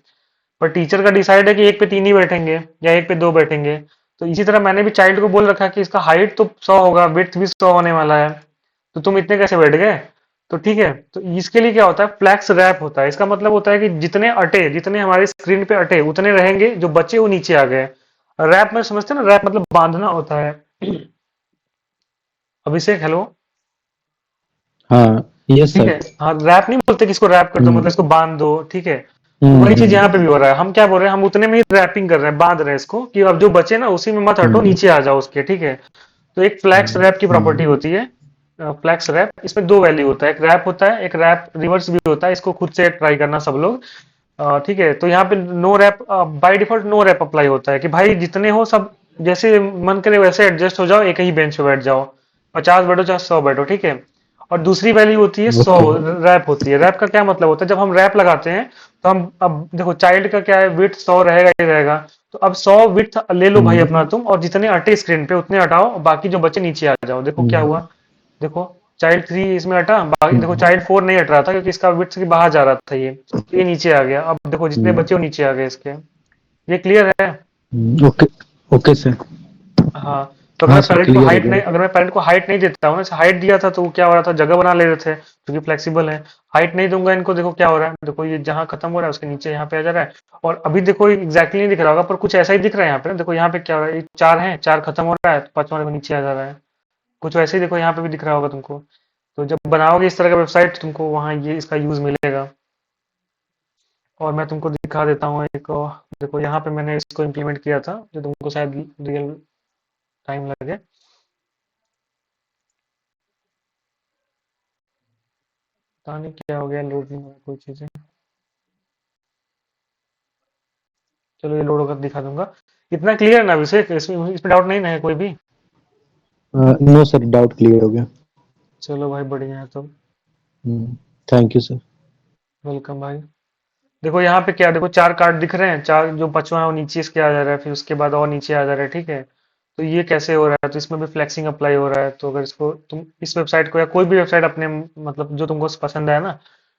S1: पर टीचर का डिसाइड है कि एक पे 3 ही बैठेंगे या एक पे 2 बैठेंगे। तो इसी तरह मैंने भी चाइल्ड को बोल रखा है कि इसका हाइट तो 100 होगा, विड्थ भी 100 होने वाला है, तो तुम इतने कैसे बैठ गए? तो ठीक है, तो इसके लिए क्या होता है, फ्लैक्स रैप होता है। इसका मतलब होता है कि जितने अटे, जितने हमारे स्क्रीन पे अटे उतने रहेंगे, जो बचे वो नीचे आ गए। रैप में समझते हैं ना, रैप मतलब बांधना होता है। अभिषेक हेलो।
S2: हाँ, यस
S1: ठीक है,
S2: सर।
S1: हाँ रैप नहीं बोलते कि इसको रैप कर दो, मतलब
S2: हम्म।
S1: इसको बांध दो, ठीक है। तो वही चीज यहाँ पे भी हो रहा है, हम क्या बोल रहे हैं, हम उतने में ही रैपिंग कर रहे हैं, बांध रहे हैं इसको, कि अब जो बचे ना उसी में मत हटो,
S2: हम्म।
S1: नीचे आ जाओ उसके, ठीक है। तो एक फ्लैक्स रैप की प्रॉपर्टी
S2: हम्म।
S1: होती है, फ्लैक्स रैप, इसमें दो वैल्यू होता है, एक रैप होता है, एक रैप रिवर्स भी होता है, इसको खुद से ट्राई करना सब लोग। ठीक है, तो यहाँ पे no wrap, by default no wrap apply होता है कि भाई जितने हो सब जैसे मन करे वैसे एडजस्ट हो जाओ, एक ही बेंच पे बैठ जाओ, 50 बैठो चाहे 100 बैठो, ठीक है। और दूसरी वैल्यू होती है 100,
S2: ओके।
S1: रैप होती है। रैप का क्या मतलब होता है, जब हम रैप लगाते हैं तो हम, अब देखो चाइल्ड का क्या है, विड्थ 100 रहेगा ही रहेगा, तो अब 100 विड्थ ले लो भाई
S2: हम्म।
S1: अपना तुम, और जितने अटे स्क्रीन पे उतने हटाओ, और बाकी जो बचे नीचे आ जाओ। देखो क्या
S2: हम्म।
S1: हुआ, देखो चाइल्ड 3 इसमें हटा, बाकी देखो
S2: हम्म।
S1: चाइल्ड 4 नहीं हट रहा था क्योंकि इसका विड्थ से बाहर जा रहा था ये, तो ये नीचे आ गया। अब देखो जितने
S2: हम्म।
S1: बचे वो नीचे आ गए इसके। ये क्लियर है?
S2: ओके। Okay sir.
S1: हाँ, तो
S2: हाँ सर, क्लियर हो गया।
S1: अगर मैं पेरेंट को हाइट नहीं देता हूँ ना, हाइट दिया था तो वो क्या हो रहा था, जगह बना ले रहे थे क्योंकि फ्लेक्सिबल है। हाइट नहीं दूंगा इनको, देखो क्या हो रहा है, देखो ये जहां खत्म हो रहा है उसके नीचे यहाँ पे आ जा रहा है। और अभी देखो एग्जैक्टली नहीं दिख रहा होगा, पर कुछ ऐसा ही दिख रहा है यहाँ पे ना, देखो यहाँ पे क्या हो रहा है, ये 4 है, 4 खत्म हो रहा है तो 5वां देखो नीचे आ जा रहा है। कुछ वैसे ही देखो यहाँ पे भी दिख रहा होगा तुमको। तो जब बनाओगे इस तरह का वेबसाइट तुमको वहाँ ये इसका यूज मिलेगा। और मैं तुमको दिखा देता हूँ एक देखो यहाँ पे मैंने इसको इम्प्लीमेंट किया था जो तुमको शायद रियल टाइम लगे। पता नहीं क्या हो गया, लोड नहीं हो रहा कोई चीज़ें। चलो ये लोड होकर दिखा दूंगा। इतना क्लियर है ना अभिषेक, इसमें डाउट नहीं ना है कोई भी?
S2: नो सर, डाउट क्लियर हो गया।
S1: चलो भाई बढ़िया है तो।
S2: Thank you sir.
S1: वेलकम भाई। देखो यहाँ पे क्या, देखो चार कार्ड दिख रहे हैं, चार जो पांचवा है वो नीचे इसके आ जा रहा है, फिर उसके बाद और नीचे आ जा रहा है, ठीक है। तो ये कैसे हो रहा है, तो इसमें भी फ्लेक्सिंग अप्लाई हो रहा है। तो अगर इसको तुम इस वेबसाइट को या कोई भी वेबसाइट अपने मतलब जो तुमको पसंद है ना,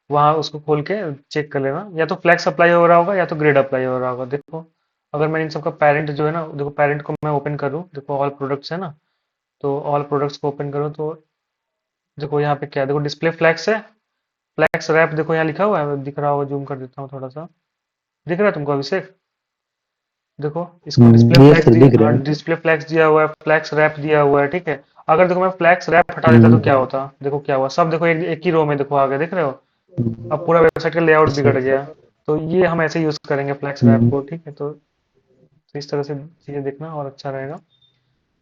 S1: वहाँ उसको खोल के चेक कर लेना, या तो फ्लेक्स अप्लाई हो रहा होगा या तो ग्रेड अप्लाई हो रहा होगा। देखो अगर मैं इन सबका पेरेंट जो है ना, देखो पेरेंट को मैं ओपन करूँ, देखो ऑल प्रोडक्ट्स है ना, तो ऑल प्रोडक्ट्स को ओपन करूँ तो देखो यहाँ पे क्या है, देखो डिस्प्ले फ्लैक्स है, फ्लैक्स रैप देखो यहाँ लिखा हुआ है, दिख रहा होगा, जूम कर देता हूँ थोड़ा सा। दिख रहा है तुमको अभिषेक? देखो इसको डिस्प्ले
S2: यस
S1: फ्लैक्स
S2: सर,
S1: दिया,
S2: दिख रहा
S1: हाँ
S2: है।
S1: डिस्प्ले फ्लैक्स दिया हुआ है, फ्लैक्स रैप दिया हुआ है, ठीक है। अगर देखो मैं फ्लैक्स रैप हटा देता तो
S2: हम्म,
S1: क्या होता, देखो क्या हुआ, सब देखो एक ही रो में देखो आ गया, दिख रहे हो? अब पूरा वेबसाइट का लेआउट
S2: यस
S1: बिगड़
S2: सर।
S1: गया। तो ये हम ऐसे यूज करेंगे फ्लैक्स रैप
S2: हम्म,
S1: को, ठीक है। तो इस तरह से चीजें देखना और अच्छा रहेगा।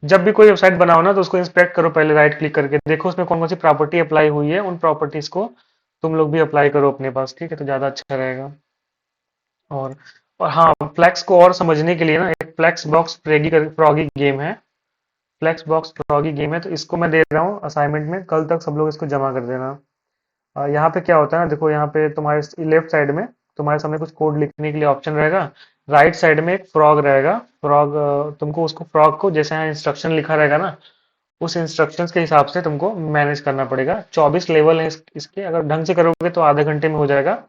S1: जब भी कोई वेबसाइट बनाओ ना तो उसको इंस्पेक्ट करो पहले, राइट क्लिक करके देखो उसमें कौन कौन सी प्रॉपर्टी अप्लाई हुई है, उन प्रॉपर्टीज को तुम लोग भी अप्लाई करो अपने पास, ठीक है, तो ज्यादा अच्छा रहेगा। और और हाँ, फ्लैक्स को और समझने के लिए ना एक फ्लैक्स बॉक्स फ्रॉगी गेम है। फ्लैक्स बॉक्स फ्रॉगी गेम है, तो इसको मैं दे रहा हूँ असाइनमेंट में, कल तक सब लोग इसको जमा कर देना। यहाँ पे क्या होता है ना, देखो यहाँ पे तुम्हारे लेफ्ट साइड में तुम्हारे सामने कुछ कोड लिखने के लिए ऑप्शन रहेगा। राइट साइड में एक फ्रॉग रहेगा, फ्रॉग, तुमको उसको फ्रॉग को जैसे यहाँ इंस्ट्रक्शन लिखा रहेगा ना, उस इंस्ट्रक्शंस के हिसाब से तुमको मैनेज करना पड़ेगा। 24 लेवल है इसके, अगर ढंग से करोगे तो आधे घंटे में हो जाएगा।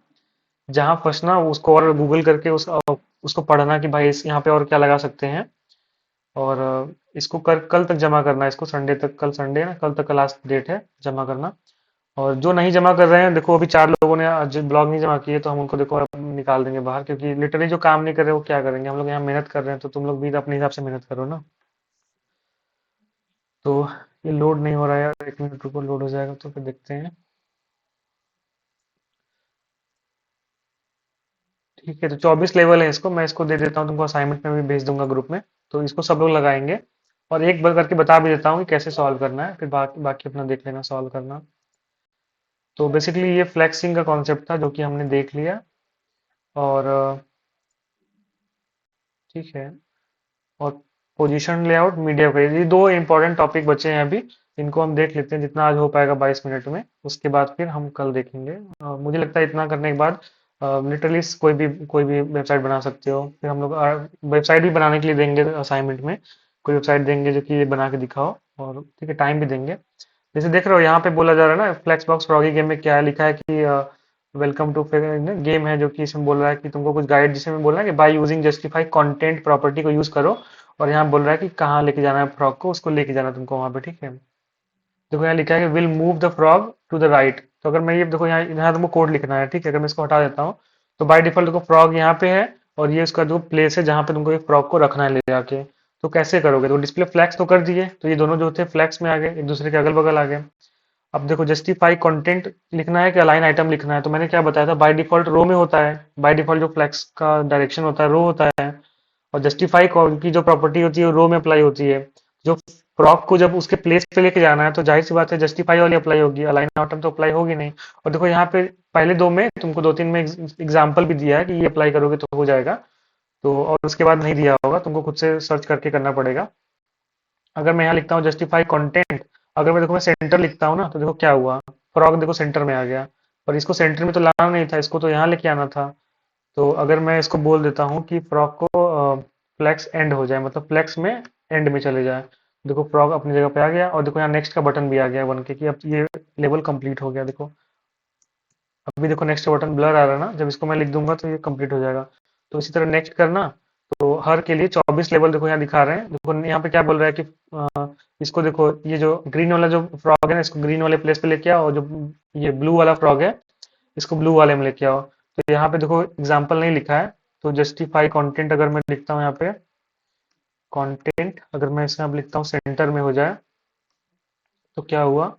S1: जहाँ फंसना उसको और गूगल करके उसको पढ़ना कि भाई इस यहाँ पे और क्या लगा सकते हैं। और इसको कल तक जमा करना है, इसको संडे तक, कल संडे है ना, कल तक का लास्ट डेट है जमा करना। और जो नहीं जमा कर रहे हैं, देखो अभी चार लोगों ने आज ब्लॉग नहीं जमा किए, तो हम उनको देखो अब निकाल देंगे बाहर, क्योंकि लिटरली जो काम नहीं कर रहे वो क्या करेंगे, हम लोग यहाँ मेहनत कर रहे हैं, तो तुम लोग भी तो अपने हिसाब से मेहनत करो ना। तो ये लोड नहीं हो रहा है यार, 1 मिनट रुको, लोड हो जाएगा तो फिर देखते हैं। ठीक है, तो 24 लेवल है इसको, मैं इसको दे देता हूँ तुमको, असाइनमेंट में भी भेज दूंगा ग्रुप में। तो इसको सब लोग लगाएंगे, और एक बार करके बता भी देता हूँ कि कैसे सॉल्व करना है, फिर बाकी बाकी अपना देख लेना सॉल्व करना। तो बेसिकली ये फ्लेक्सिंग का कॉन्सेप्ट था जो कि हमने देख लिया। और ठीक है। और पोजीशन लेआउट, मीडिया क्वेरी, ये दो इंपॉर्टेंट टॉपिक बचे हैं अभी। इनको हम देख लेते हैं जितना आज हो पाएगा 22 मिनट में, उसके बाद फिर हम कल देखेंगे। मुझे लगता है इतना करने के बाद लिटरली कोई भी वेबसाइट बना सकते हो। फिर हम लोग वेबसाइट भी बनाने के लिए देंगे असाइनमेंट में, कोई वेबसाइट देंगे जो कि ये बना के दिखाओ, और ठीक है टाइम भी देंगे। जैसे देख रहे हो यहाँ पे बोला जा रहा है ना, फ्लेक्स बॉक्स फ्रॉगी गेम में क्या है, लिखा है कि वेलकम टू गेम है, जो कि इसमें बोल रहा है कि तुमको कुछ गाइड, जिसमें बोल रहा है कि by using justify content property को यूज करो। और यहाँ बोल रहा है कि कहाँ लेके जाना है फ्रॉग को, उसको लेके जाना तुमको वहां पे, ठीक है। देखो यहाँ लिखा है कि will move the frog to the right. तो अगर मैं ये देखो यहाँ यहाँ तुमको कोड लिखना है, ठीक है, अगर मैं इसको हटा देता हूँ तो बाय डिफॉल्ट देखो फ्रॉग यहाँ पे है, और ये उसका जो प्लेस है जहाँ पे तुमको एक फ्रॉग को रखना है ले जाके। तो कैसे करोगे, तो डिस्प्ले फ्लैग्स तो कर दिए, तो ये दोनों जो थे फ्लैग्स में आ गए, एक दूसरे के अगल बगल आ गए। अब देखो जस्टिफाई कंटेंट लिखना है कि अलाइन आइटम लिखना है, तो मैंने क्या बताया था, बाय डिफॉल्ट रो में होता है, बाय डिफॉल्ट जो फ्लैक्स का डायरेक्शन होता है रो होता है। और जस्टिफाई की जो प्रॉपर्टी होती है वो रो में अप्लाई होती है। जो प्रॉप को जब उसके प्लेस पे लेके जाना है तो जाहिर सी बात है जस्टिफाई वाली अप्लाई होगी, अलाइन आइटम तो अप्लाई होगी नहीं। और देखो यहाँ पे पहले दो में तुमको दो तीन में एग्जाम्पल भी दिया है कि ये अप्लाई करोगे तो हो जाएगा। तो और उसके बाद नहीं दिया होगा, तुमको खुद से सर्च करके करना पड़ेगा। अगर मैं यहाँ लिखता हूँ जस्टिफाई कंटेंट, अगर मैं देखो मैं सेंटर लिखता हूँ ना, तो देखो क्या हुआ, फ्रॉग देखो सेंटर में आ गया। पर इसको सेंटर में तो लाना नहीं था, इसको तो यहाँ लेके आना था। तो अगर मैं इसको बोल देता हूँ कि फ्रॉग को फ्लेक्स एंड हो जाए, मतलब फ्लेक्स में एंड में चले जाए, देखो फ्रॉग अपनी जगह पे आ गया, और देखो यहाँ नेक्स्ट का बटन भी आ गया बन के कि अब ये लेवल कंप्लीट हो गया। देखो अभी देखो नेक्स्ट बटन ब्लर आ रहा है ना, जब इसको मैं लिख दूंगा तो ये कंप्लीट हो जाएगा। तो इसी तरह नेक्स्ट करना। तो हर के लिए 24 लेवल देखो यहाँ दिखा रहे हैं, देखो यहाँ पे क्या बोल रहा है कि इसको देखो, ये जो ग्रीन वाला जो फ्रॉग है ना, इसको ग्रीन वाले प्लेस पे लेके आओ, और जो ये ब्लू वाला फ्रॉग है इसको ब्लू वाले में लेके आओ। तो यहाँ पे देखो एग्जाम्पल नहीं लिखा है, तो जस्टिफाई कंटेंट अगर मैं लिखता हूँ यहाँ पे, कंटेंट अगर मैं इसमें अब लिखता हूँ सेंटर में हो जाए, तो क्या हुआ,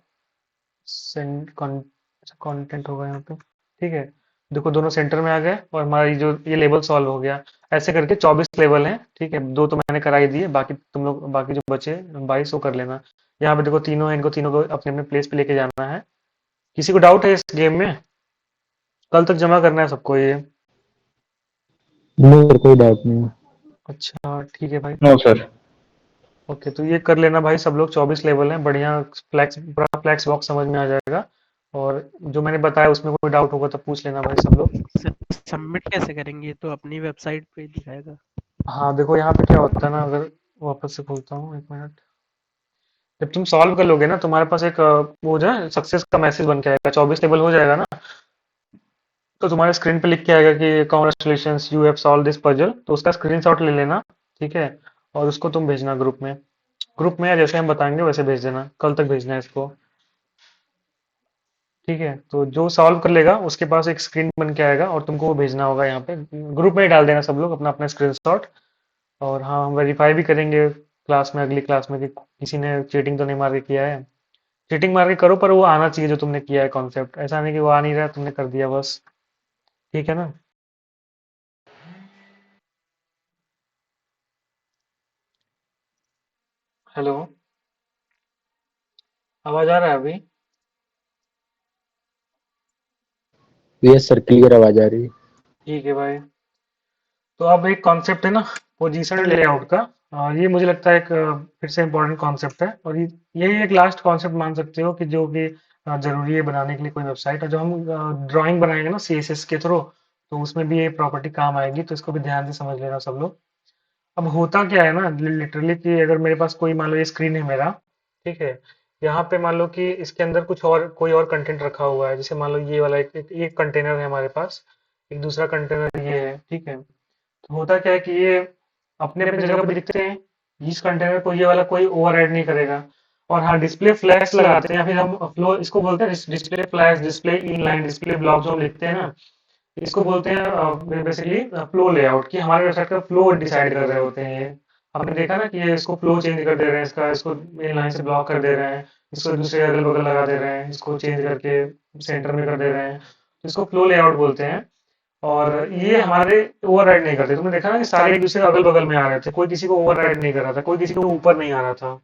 S1: सेंड कंटेंट होगा यहाँ पे, ठीक है। देखो दोनों सेंटर में आ गए और हमारा ये लेवल सॉल्व हो गया। ऐसे करके 24 लेवल हैं, ठीक है। दो तो मैंने करा ही दिए, बाकी तुम लोग बाकी जो बचे 22 वो कर लेना। यहाँ पे देखो तीनों हैं, इनको तीनों को अपने अपने प्लेस पे लेके जाना है। किसी को डाउट है इस गेम में? कल तक जमा करना है सबको ये।
S2: नो सर, कोई डाउट नहीं है।
S1: अच्छा ठीक है भाई।
S2: No sir.
S1: ओके, तो ये कर लेना भाई, सब लोग 24 लेवल हैं, बढ़िया। फ्लैक्स पूरा फ्लैक्स बॉक्स समझ में आ जाएगा। और जो मैंने बताया उसमें कोई डाउट होगा तो पूछ लेना भाई सब लोग।
S3: सबमिट कैसे करेंगे? ये तो अपनी वेबसाइट पे ही दिखाएगा।
S1: हाँ देखो यहाँ पे क्या होता है ना, अगर वापस से खोलता हूँ, एक मिनट। जब तुम सॉल्व कर लोगे ना, तुम्हारे पास एक वो जो है सक्सेस का मैसेज बन के आएगा, 24 लेवल हो जाएगा ना। तो तुम्हारे स्क्रीन पे लिख के आएगा कि congratulations you have solve this puzzle, तो उसका स्क्रीनशॉट ले लेना, ठीक है। और उसको तुम भेजना ग्रुप में या जैसे हम बताएंगे वैसे भेज देना, कल तक भेजना है इसको। ठीक है, तो जो सॉल्व कर लेगा उसके पास एक स्क्रीन बन के आएगा और तुमको वो भेजना होगा यहाँ पे। ग्रुप में ही डाल देना सब लोग अपना अपना स्क्रीनशॉट। और हाँ, हम वेरीफाई भी करेंगे क्लास में, अगली क्लास में, कि किसी ने चीटिंग तो नहीं मार के किया है। चीटिंग मार के करो पर वो आना चाहिए जो तुमने किया है कॉन्सेप्ट, ऐसा नहीं कि वो आ नहीं रहा तुमने कर दिया बस। ठीक है ना? हेलो, आवाज आ रहा है अभी?
S2: यस सर, क्लियर आवाज आ रही है।
S1: ठीक है भाई। तो अब एक कॉन्सेप्ट है ना, पोजीशन लेआउट का। ये मुझे लगता है एक फिर से इम्पोर्टेंट कॉन्सेप्ट है, और यही एक लास्ट कॉन्सेप्ट मान सकते हो कि जो कि जरूरी है बनाने के लिए कोई वेबसाइट। और जो हम ड्राइंग बनाएंगे ना सीएसएस के थ्रू, तो उसमें भी ये प्रॉपर्टी काम आएगी, तो इसको भी ध्यान से समझ लेना सब लोग। अब होता क्या है ना, लिटरली, कि अगर मेरे पास कोई, मान लो ये स्क्रीन है मेरा, ठीक है। यहाँ पे मान लो कि इसके अंदर कुछ और, कोई और कंटेंट रखा हुआ है, जैसे मान लो ये वाला एक कंटेनर है हमारे पास, एक दूसरा कंटेनर ये है, ठीक है। तो होता क्या है कि ये अपने अपने जगह पे दिखते हैं, इस कंटेनर को ये वाला कोई ओवरराइड नहीं करेगा। और हाँ, डिस्प्ले फ्लैश लगाते हैं, या फिर हम फ्लो इसको बोलते हैं, display flash, display inline, display block जो हम लिखते हैं ना, इसको बोलते हैं बेसिकली फ्लो लेआउट, कि हमारे वेबसाइट का फ्लो डिसाइड कर रहे होते हैं ये। आपने देखा ना कि ये इसको फ्लो चेंज कर दे रहे हैं, इसका इसको मेन लाइन से ब्लॉक कर दे रहे हैं, इसको दूसरे अगल बगल लगा दे रहे हैं, इसको चेंज करके सेंटर में कर दे रहे हैं, तो इसको फ्लो लेआउट बोलते हैं। और ये हमारे ओवरराइड नहीं करते। तुमने देखा ना कि सारे एक दूसरे के अगल बगल में आ रहे थे, कोई किसी को ओवरराइड नहीं कर रहा था, कोई किसी को ऊपर नहीं आ रहा था।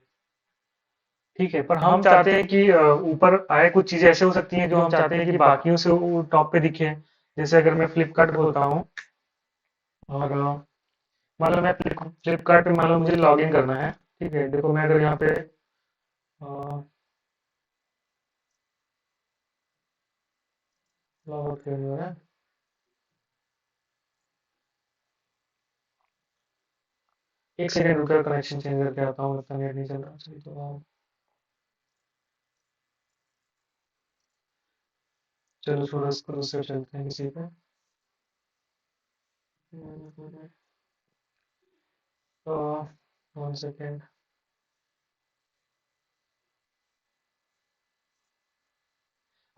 S1: ठीक है, पर हम चाहते हैं कि ऊपर आए। कुछ चीजें ऐसे हो सकती हैं जो हम चाहते हैं कि बाकियों से टॉप पे दिखे। जैसे अगर मैं फ्लिपकार्ट खोलता हूँ और मान लो मैं फ्लिपकार्ट पे, मान लो मुझे लॉग इन करना है, ठीक है। देखो मैं अगर यहाँ पे लॉग आउट करना है, एक सेकंड रुका, कनेक्शन चेंज करके आता हूँ, लगता है नेट नहीं चल रहा सही, तो चलो थोड़ा इसको दूसरे चलते हैं किसी पे। One second.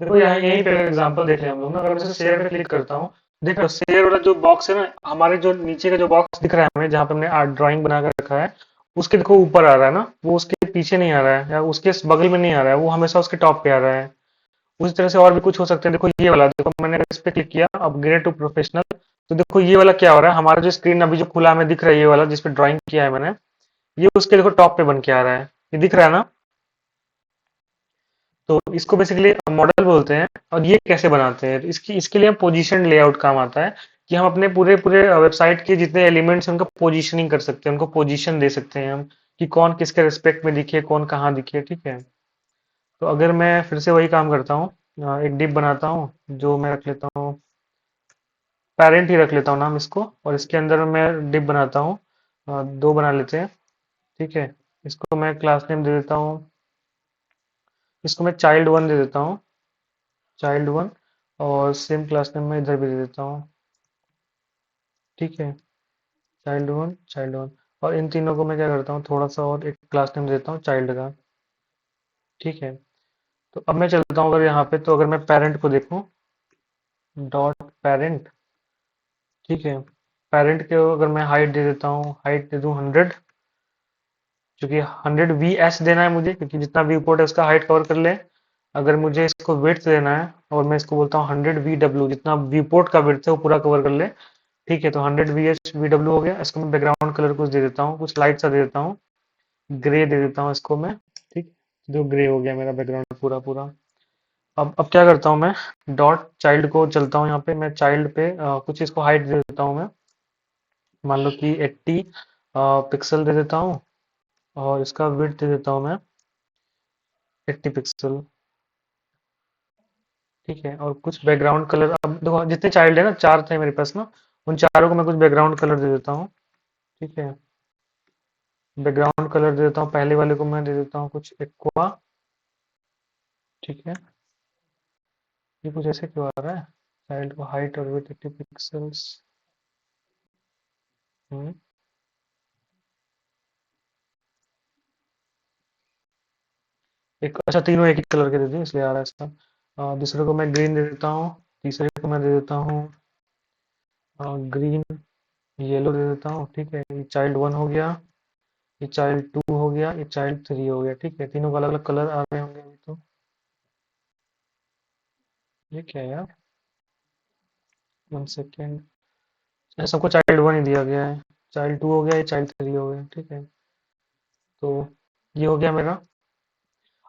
S1: देखो यहाँ यहीं पे एग्जांपल देख ले हम लोग ना, अगर मैं इसे शेयर पे क्लिक करता हूँ, देखो शेयर वाला जो बॉक्स है ना, हमारे जो नीचे का जो बॉक्स दिख रहा है हमें, जहाँ पे हमने आर्ट ड्राइंग बना कर रखा है, उसके देखो ऊपर आ रहा है ना, वो उसके पीछे नहीं आ रहा है, या उसके बगल में नहीं आ रहा है, वो हमेशा उसके टॉप पे आ रहा है। उसी तरह से और भी कुछ हो सकते हैं। देखो ये वाला, देखो मैंने इस पे क्लिक किया, अपग्रेड टू प्रोफेशनल, तो देखो ये वाला क्या हो रहा है, हमारा जो स्क्रीन अभी जो खुला हमें दिख रहा है, ये वाला जिसपे ड्राइंग किया है मैंने, ये उसके देखो टॉप पे बन के आ रहा है, ये दिख रहा है ना। तो इसको बेसिकली मॉडल बोलते हैं। और ये कैसे बनाते हैं, इसकी इसके लिए हम पोजीशन लेआउट काम आता है, कि हम अपने पूरे पूरे वेबसाइट के जितने एलिमेंट्स हैं उनका पोजीशनिंग कर सकते हैं, उनको पोजीशन दे सकते हैं हम, कि कौन किसके रिस्पेक्ट में दिखे, कौन कहाँ दिखे, ठीक है। तो अगर मैं फिर से वही काम करता हूँ, एक डिप बनाता हूँ, जो मैं रख लेता हूँ, पेरेंट ही रख लेता हूँ नाम इसको, और इसके अंदर मैं डिप बनाता हूँ, दो बना लेते हैं, ठीक है। इसको मैं क्लास नेम दे देता हूँ, इसको मैं चाइल्ड वन दे देता हूँ, चाइल्ड वन। और सेम क्लास नेम मैं इधर भी दे देता हूँ, ठीक है। Child one, child one. और इन तीनों को मैं क्या करता हूँ, थोड़ा सा और एक क्लास नेम देता हूँ चाइल्ड का, ठीक है। तो अब मैं चलता हूँ अगर यहाँ पे, तो अगर मैं पेरेंट को देखूँ, डॉट पेरेंट, ठीक है। पेरेंट के अगर मैं हाइट दे देता हूँ, हाइट दे दूँ 100, क्योंकि 100 वी एस देना है मुझे, क्योंकि जितना व्यू पोर्ट है उसका हाइट कवर कर ले। अगर मुझे इसको विड्थ देना है और मैं इसको बोलता हूँ 100 VW, जितना व्यू पोर्ट का विड्थ है वो पूरा कवर कर ले, ठीक है। तो 100 VH VW हो गया। इसको मैं बैकग्राउंड कलर कुछ दे देता हूँ, कुछ लाइट सा दे देता हूँ, ग्रे दे देता हूँ इसको मैं, ठीक। जो ग्रे हो गया मेरा बैकग्राउंड पूरा पूरा। अब क्या करता हूँ मैं, डॉट चाइल्ड को चलता हूँ, यहाँ पे मैं चाइल्ड पे कुछ इसको हाइट दे देता हूँ मैं, मान लो कि 80 पिक्सल दे देता हूँ, और इसका विड्थ दे देता हूँ मैं 80 पिक्सल, ठीक है। और कुछ बैकग्राउंड कलर, अब देखो जितने चाइल्ड है ना, चार थे मेरे पास ना, उन चारों को मैं कुछ बैकग्राउंड कलर दे देता हूँ, ठीक है। बैकग्राउंड कलर दे देता हूँ, पहले वाले को मैं दे देता हूँ कुछ एक्वा, ठीक है। ये कुछ ऐसे क्यों आ रहा है, चाइल्ड को हाइट और विड्थ 80 पिक्सल्स। एक, अच्छा तीनों एक ही कलर के दे दिए इसलिए आ रहा है इसका। दूसरे को मैं ग्रीन दे देता हूँ, तीसरे को मैं दे देता हूँ ग्रीन येलो दे देता हूँ, ठीक है। ये चाइल्ड 1 हो गया, ये चाइल्ड 2 हो गया, ये चाइल्ड 3 हो गया, ठीक है। तीनों को अलग अलग कलर आ रहे होंगे अभी तो। ये क्या है यार, 1 सेकेंड। सबको चाइल्ड 1 ही दिया गया है, चाइल्ड 2 हो गया, ये चाइल्ड 3 हो गया, ठीक है। तो ये हो गया मेरा।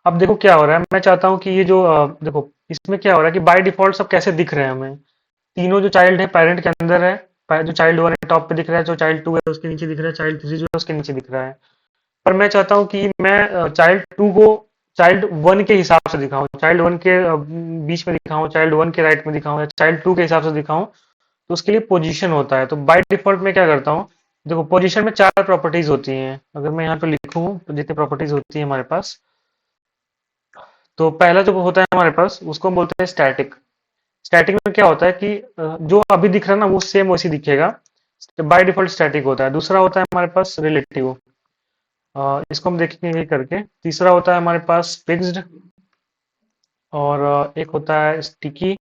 S1: अब देखो क्या हो रहा है, मैं चाहता हूँ कि ये जो देखो इसमें क्या हो रहा है कि बाय डिफॉल्ट सब कैसे दिख रहे हैं हमें। तीनों जो चाइल्ड है पेरेंट के अंदर है, जो चाइल्ड 1 है टॉप पे दिख रहा है, जो चाइल्ड 2 है उसके नीचे दिख रहा है, चाइल्ड 3 जो है उसके नीचे दिख रहा है। पर मैं चाहता हूँ कि मैं चाइल्ड 2 को चाइल्ड 1 के हिसाब से दिखाऊं, चाइल्ड 1 के बीच में दिखाऊं, चाइल्ड 1 के राइट में दिखाऊं, या चाइल्ड 2 के हिसाब से दिखाऊं। तो उसके लिए पोजीशन होता है। तो बाय डिफॉल्ट में क्या करता हूँ, देखो पोजीशन में चार प्रॉपर्टीज होती हैं। अगर मैं यहाँ पे लिखूं तो जितनी प्रॉपर्टीज होती है हमारे पास, तो पहला जो होता है हमारे पास उसको हम बोलते हैं स्टैटिक। स्टैटिक में क्या होता है कि जो अभी दिख रहा है ना वो सेम वैसी दिखेगा, बाय डिफॉल्ट स्टैटिक होता है। दूसरा होता है हमारे पास रिलेटिव, इसको हम देखेंगे ये करके। तीसरा होता है हमारे पास फिक्स्ड, और एक होता है स्टिकी,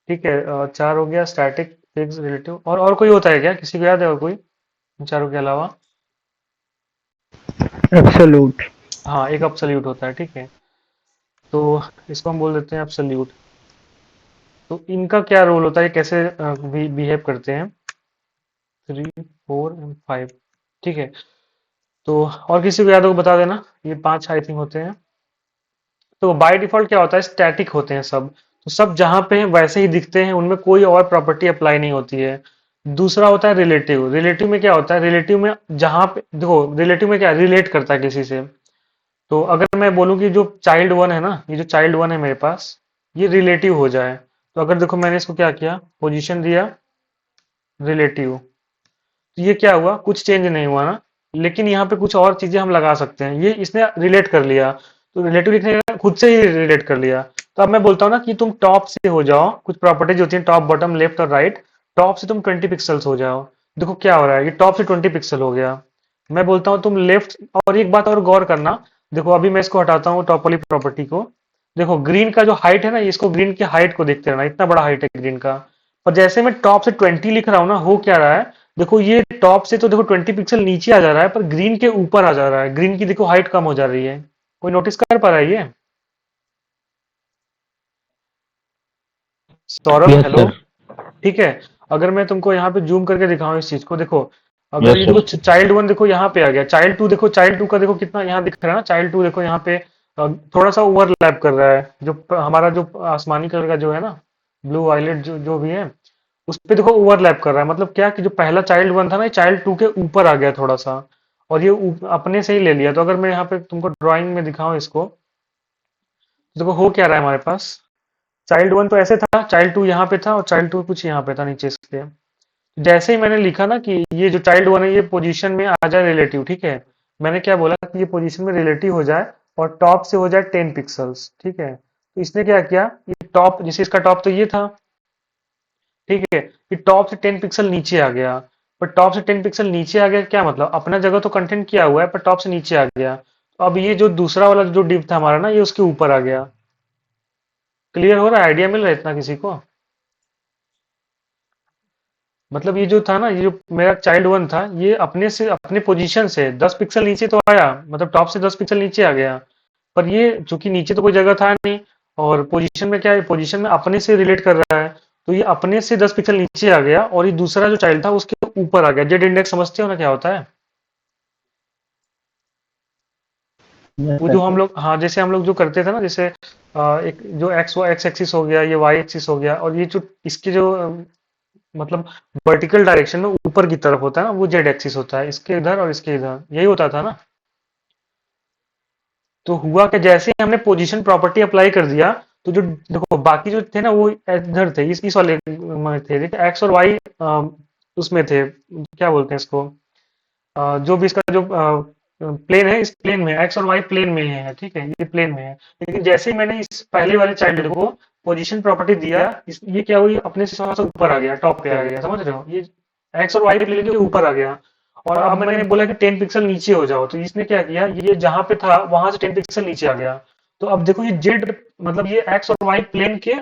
S1: ठीक है। चार हो गया, स्टैटिक, फिक्स, रिलेटिव। और कोई होता है क्या, किसी को याद है और कोई इन चारों के अलावा?
S3: एब्सोल्यूट।
S1: हाँ, एक अब्सोल्यूट होता है, ठीक है। तो इसको हम बोल देते हैं अब्सोल्यूट। तो इनका क्या रोल होता है, कैसे बिहेव करते हैं, 3 4 एंड 5, ठीक है। तो और किसी को याद हो बता देना, ये पांच आई थिंक होते हैं। तो बाय डिफॉल्ट क्या होता है, स्टैटिक होते हैं सब। तो सब जहां पे हैं वैसे ही दिखते हैं, उनमें कोई और प्रॉपर्टी अप्लाई नहीं होती है। दूसरा होता है रिलेटिव। रिलेटिव में क्या होता है, रिलेटिव में जहां पे देखो, रिलेटिव में क्या रिलेट करता है किसी से। तो अगर मैं बोलूं कि जो चाइल्ड 1 है ना, ये जो चाइल्ड 1 है मेरे पास, ये रिलेटिव हो जाए, तो अगर देखो मैंने इसको क्या किया, पोजीशन दिया रिलेटिव, तो ये क्या हुआ, कुछ चेंज नहीं हुआ ना। लेकिन यहाँ पे कुछ और चीजें हम लगा सकते हैं, ये इसने रिलेट कर लिया। तो रिलेटिव लिखने का खुद से ही रिलेट कर लिया। तो अब मैं बोलता हूँ ना कि तुम टॉप से हो जाओ, कुछ प्रॉपर्टीज होती हैं टॉप बॉटम लेफ्ट और राइट, टॉप से तुम 20 पिक्सल्स हो जाओ। देखो क्या हो रहा है, ये टॉप से 20 पिक्सल हो गया। मैं बोलता हूँ तुम लेफ्ट। और एक बात और गौर करना, देखो अभी मैं इसको हटाता हूँ टॉप वाली प्रॉपर्टी को। देखो ग्रीन का जो हाइट है ना, इसको ग्रीन की हाइट को देखते रहना, इतना बड़ा हाइट है ग्रीन का। और जैसे मैं टॉप से 20 लिख रहा हूँ ना, हो क्या रहा है, देखो ये टॉप से तो देखो 20 पिक्सल नीचे आ जा रहा है, पर ग्रीन के ऊपर आ जा रहा है। ग्रीन की देखो हाइट कम हो जा रही है। कोई नोटिस कर पा रहा है ये? Saurabh
S2: yes
S1: hello,
S2: sir.
S1: ठीक है। अगर मैं तुमको यहाँ पे जूम करके दिखाऊं इस चीज को, देखो अगर
S2: यस
S1: ये देखो
S2: सर।
S1: चाइल्ड 1 देखो यहाँ पे आ गया, चाइल्ड 2 देखो, चाइल्ड 2 का देखो कितना यहाँ दिख रहा है ना, चाइल्ड 2 देखो यहाँ पे थोड़ा सा ओवरलैप कर रहा है, जो हमारा जो आसमानी कलर का जो है ना, ब्लू वायलेट जो जो भी है, उस पे देखो ओवरलैप कर रहा है। मतलब क्या कि जो पहला चाइल्ड 1 था ना, चाइल्ड 2 के ऊपर आ गया थोड़ा सा, और ये अपने से ही ले लिया। तो अगर मैं यहाँ पे तुमको ड्राइंग में दिखाऊं इसको, तो देखो हो क्या रहा है हमारे पास, चाइल्ड 1 तो ऐसे था, चाइल्ड 2 यहाँ पे था, और चाइल्ड 2 कुछ यहाँ पे था नीचे इसके। जैसे ही मैंने लिखा ना कि ये जो चाइल्ड 1 है ये पोजीशन में आ जाए रिलेटिव, ठीक है। मैंने क्या बोला कि ये पोजीशन में रिलेटिव हो जाए, और टॉप से हो जाए 10 पिक्सल्स, ठीक है। तो इसने क्या किया, ये टॉप, जैसे इसका टॉप तो ये था, ठीक है, ये टॉप से 10 पिक्सल नीचे आ गया। पर टॉप से 10 पिक्सल नीचे आ गया क्या मतलब, अपना जगह तो कंटेंट किया हुआ है, पर टॉप से नीचे आ गया। तो अब ये जो दूसरा वाला जो डिव था हमारा ना, ये उसके ऊपर आ गया। क्लियर हो रहा है, आइडिया मिल रहा है इतना किसी को? मतलब ये जो था ना, ये जो मेरा चाइल्ड 1 था, ये अपने से अपने पोजीशन से 10 पिक्सल नीचे तो आया, मतलब टॉप से 10 पिक्सल नीचे आ गया। पर ये चूंकि नीचे तो कोई जगह था नहीं, और पोजीशन में क्या है, पोजीशन में अपने से रिलेट कर रहा है, तो ये अपने से 10 पिक्सल नीचे आ गया, और ये दूसरा जो चाइल्ड था उसके ऊपर आ गया। जेड इंडेक्स समझते हो ना क्या होता है?
S2: यस
S1: वो जो
S2: सर।
S1: हम लोग, हाँ, जैसे हम लोग जो करते थे ना, जैसे एक जो एक्स एक्सिस हो गया, ये वाई एक्सिस हो गया, और ये जो इसके जो मतलब वर्टिकल डायरेक्शन में ऊपर की तरफ होता है ना, वो जेड एक्सिस होता है, इसके इधर और इसके इधर, यही होता था ना। तो हुआ कि जैसे ही हमने पोजीशन प्रॉपर्टी अप्लाई कर दिया, तो जो देखो बाकी जो थे ना वो इधर थे, इस वाले में थे, एक्स और वाई उसमें थे, क्या बोलते हैं इसको, जो भी इसका जो प्लेन है, इस प्लेन में एक्स और वाई प्लेन में है, ठीक है, ये प्लेन में है। लेकिन जैसे ही मैंने इस पहले वाले चाइल्ड को पोजीशन प्रॉपर्टी दिया, ये क्या हुई, अपने से थोड़ा सा ऊपर आ गया, टॉप पे आ गया, समझ रहे हो, ये एक्स और वाई प्लेन के ऊपर आ गया। और अब मैंने बोला कि 10 पिक्सल नीचे हो जाओ, तो इसने क्या किया, ये जहां पे था वहां से 10 पिक्सल नीचे आ गया। तो अब देखो ये जेड, मतलब ये एक्स और वाई प्लेन के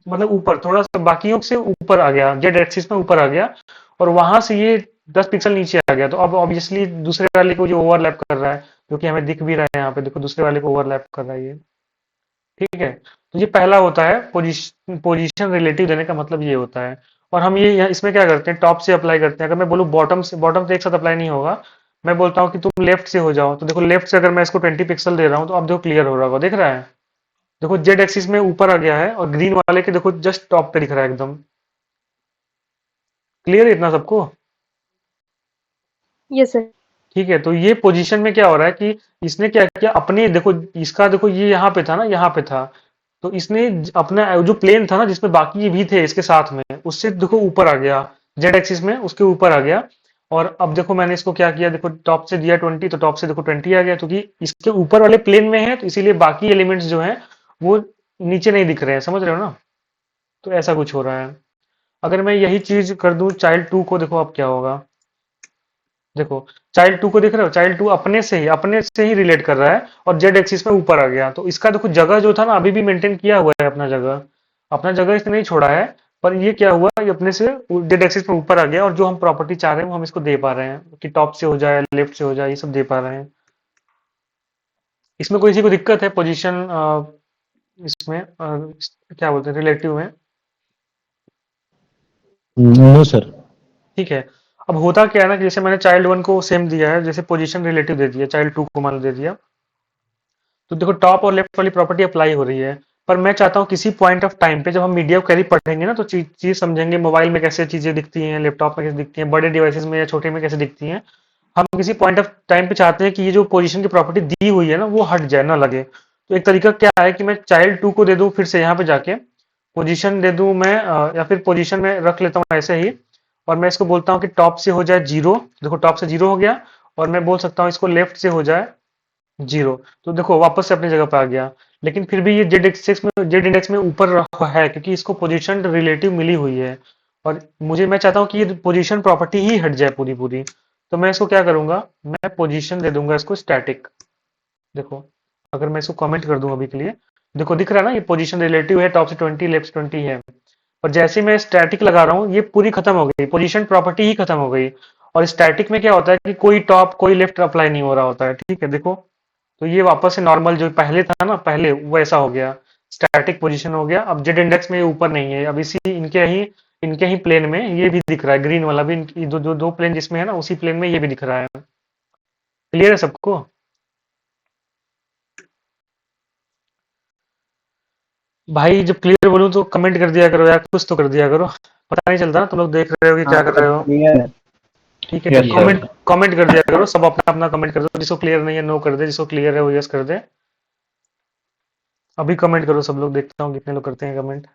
S1: मतलब ऊपर थोड़ा सा बाकियों से ऊपर आ गया, जेड एक्सिस में ऊपर आ गया, और वहां से ये 10 पिक्सल नीचे आ गया। तो अब ऑब्वियसली दूसरे वाले को जो ओवरलैप कर रहा है, जो कि हमें दिख भी रहा है यहाँ पे, देखो दूसरे वाले को ओवरलैप कर रहा है ये, ठीक है। तो ये पहला होता है पोजीशन, पोजीशन रिलेटिव देने का मतलब ये होता है। और हम ये इसमें क्या करते हैं, टॉप से अप्लाई करते हैं। अगर मैं बोलूँ बॉटम से, बॉटम से एक साथ अप्लाई नहीं होगा, मैं बोलता हूँ कि तुम लेफ्ट से हो जाओ, तो देखो लेफ्ट से अगर मैं इसको 20 पिक्सल दे रहा हूँ, तो अब देखो क्लियर हो रहा होगा, देख रहा है, देखो जेड एक्सिस में ऊपर आ गया है, और ग्रीन वाले के देखो जस्ट टॉप पे दिख रहा है एकदम। क्लियर है इतना सबको?
S4: Yes sir.
S1: ठीक है, तो ये पोजीशन में क्या हो रहा है कि इसने क्या किया, अपने देखो, इसका देखो ये यहाँ पे था ना, यहाँ पे था, तो इसने अपना जो प्लेन था ना जिसमें बाकी भी थे इसके साथ में, उससे देखो ऊपर आ गया, जेड एक्सिस में उसके ऊपर आ गया। और अब देखो मैंने इसको क्या किया, देखो टॉप से दिया 20, तो टॉप से देखो 20 आ गया, क्योंकि इसके ऊपर वाले प्लेन में है, तो इसीलिए बाकी एलिमेंट्स जो हैं वो नीचे नहीं दिख रहे हैं, समझ रहे हो ना। तो ऐसा कुछ हो रहा है। अगर मैं यही चीज कर दूं चाइल्ड 2 को, देखो अब क्या होगा, देखो चाइल्ड 2 को देख रहे हो, चाइल्ड 2 अपने से ही रिलेट कर रहा है, और जेड एक्सिस में ऊपर आ गया, तो इसका देखो जगह जो था ना अभी भी मेंटेन किया हुआ है अपना जगह, अपना जगह इसने नहीं छोड़ा है। पर ये क्या हुआ, ये अपने से जेड एक्सिस में ऊपर आ गया, और जो हम प्रॉपर्टी चाह रहे हैं वो हम इसको दे पा रहे हैं, कि टॉप से हो जाए, लेफ्ट से हो जाए, ये सब दे पा रहे हैं। इसमें कोई किसी को दिक्कत है पोजीशन, इसमें क्या बोलते हैं, रिलेटिव में?
S2: No sir.
S1: ठीक है। अब होता क्या है ना कि जैसे मैंने चाइल्ड 1 को सेम दिया है, जैसे पोजीशन रिलेटिव दे दिया, चाइल्ड 2 को मान दे दिया, तो देखो टॉप और लेफ्ट वाली प्रॉपर्टी अप्लाई हो रही है। पर मैं चाहता हूँ किसी पॉइंट ऑफ टाइम पे जब हम मीडिया क्वेरी पढ़ेंगे ना, तो चीज समझेंगे, मोबाइल में कैसे चीजें दिखती हैं, लैपटॉप में कैसे दिखती हैं, बड़े डिवाइसेस में या छोटे में कैसे दिखती हैं। हम किसी पॉइंट ऑफ टाइम पे चाहते हैं कि ये जो पोजीशन की प्रॉपर्टी दी हुई है ना वो हट जाए, ना लगे। तो एक तरीका क्या है कि मैं चाइल्ड 2 को दे दूं, फिर से यहाँ पे जाके पोजीशन दे दूं मैं, या फिर पोजीशन में रख लेता हूँ ऐसे ही, और मैं इसको बोलता हूँ कि टॉप से हो जाए 0, देखो टॉप से 0 हो गया। और मैं बोल सकता हूँ इसको लेफ्ट से हो जाए 0, तो देखो वापस से अपनी जगह पे आ गया। लेकिन फिर भी ये जेड इंडेक्स में ऊपर है, क्योंकि इसको पोजीशन रिलेटिव मिली हुई है। और मैं चाहता हूँ कि ये पोजीशन प्रॉपर्टी ही हट जाए पूरी पूरी। तो मैं इसको क्या करूंगा, मैं पोजीशन दे दूंगा इसको स्टैटिक। देखो अगर मैं इसको कमेंट कर दूं अभी के लिए, देखो दिख रहा है ना, ये पोजीशन रिलेटिव है, टॉप से 20, लेफ्ट से 20 है। और जैसे ही मैं स्टैटिक लगा रहा हूँ, ये पूरी खत्म हो गई, पोजीशन प्रॉपर्टी ही खत्म हो गई। और स्टैटिक में क्या होता है कि कोई टॉप कोई लेफ्ट अप्लाई नहीं हो रहा होता है, ठीक है, देखो। तो ये वापस से नॉर्मल जो पहले था ना, पहले वैसा हो गया, स्टैटिक पोजीशन हो गया। अब जेड इंडेक्स में ये ऊपर नहीं है, अब इसी इनके ही प्लेन में ये भी दिख रहा है, ग्रीन वाला भी, दो प्लेन जिसमें है ना उसी प्लेन में ये भी दिख रहा है। क्लियर है सबको? भाई जब क्लियर बोलूं तो कमेंट कर दिया करो यार, कुछ तो कर दिया करो, पता नहीं चलता ना तुम लोग देख रहे हो कि क्या कर रहे हो।
S2: क्लियर है।
S1: ठीक है,
S2: यस
S1: तो
S2: सर।
S1: कमेंट कर दिया करो, सब अपना अपना कमेंट कर दो, जिसको क्लियर नहीं है नो कर दे, जिसको क्लियर है वो यस कर दे। अभी कमेंट करो सब लोग, देखता हूँ कितने लोग करते हैं कमेंट।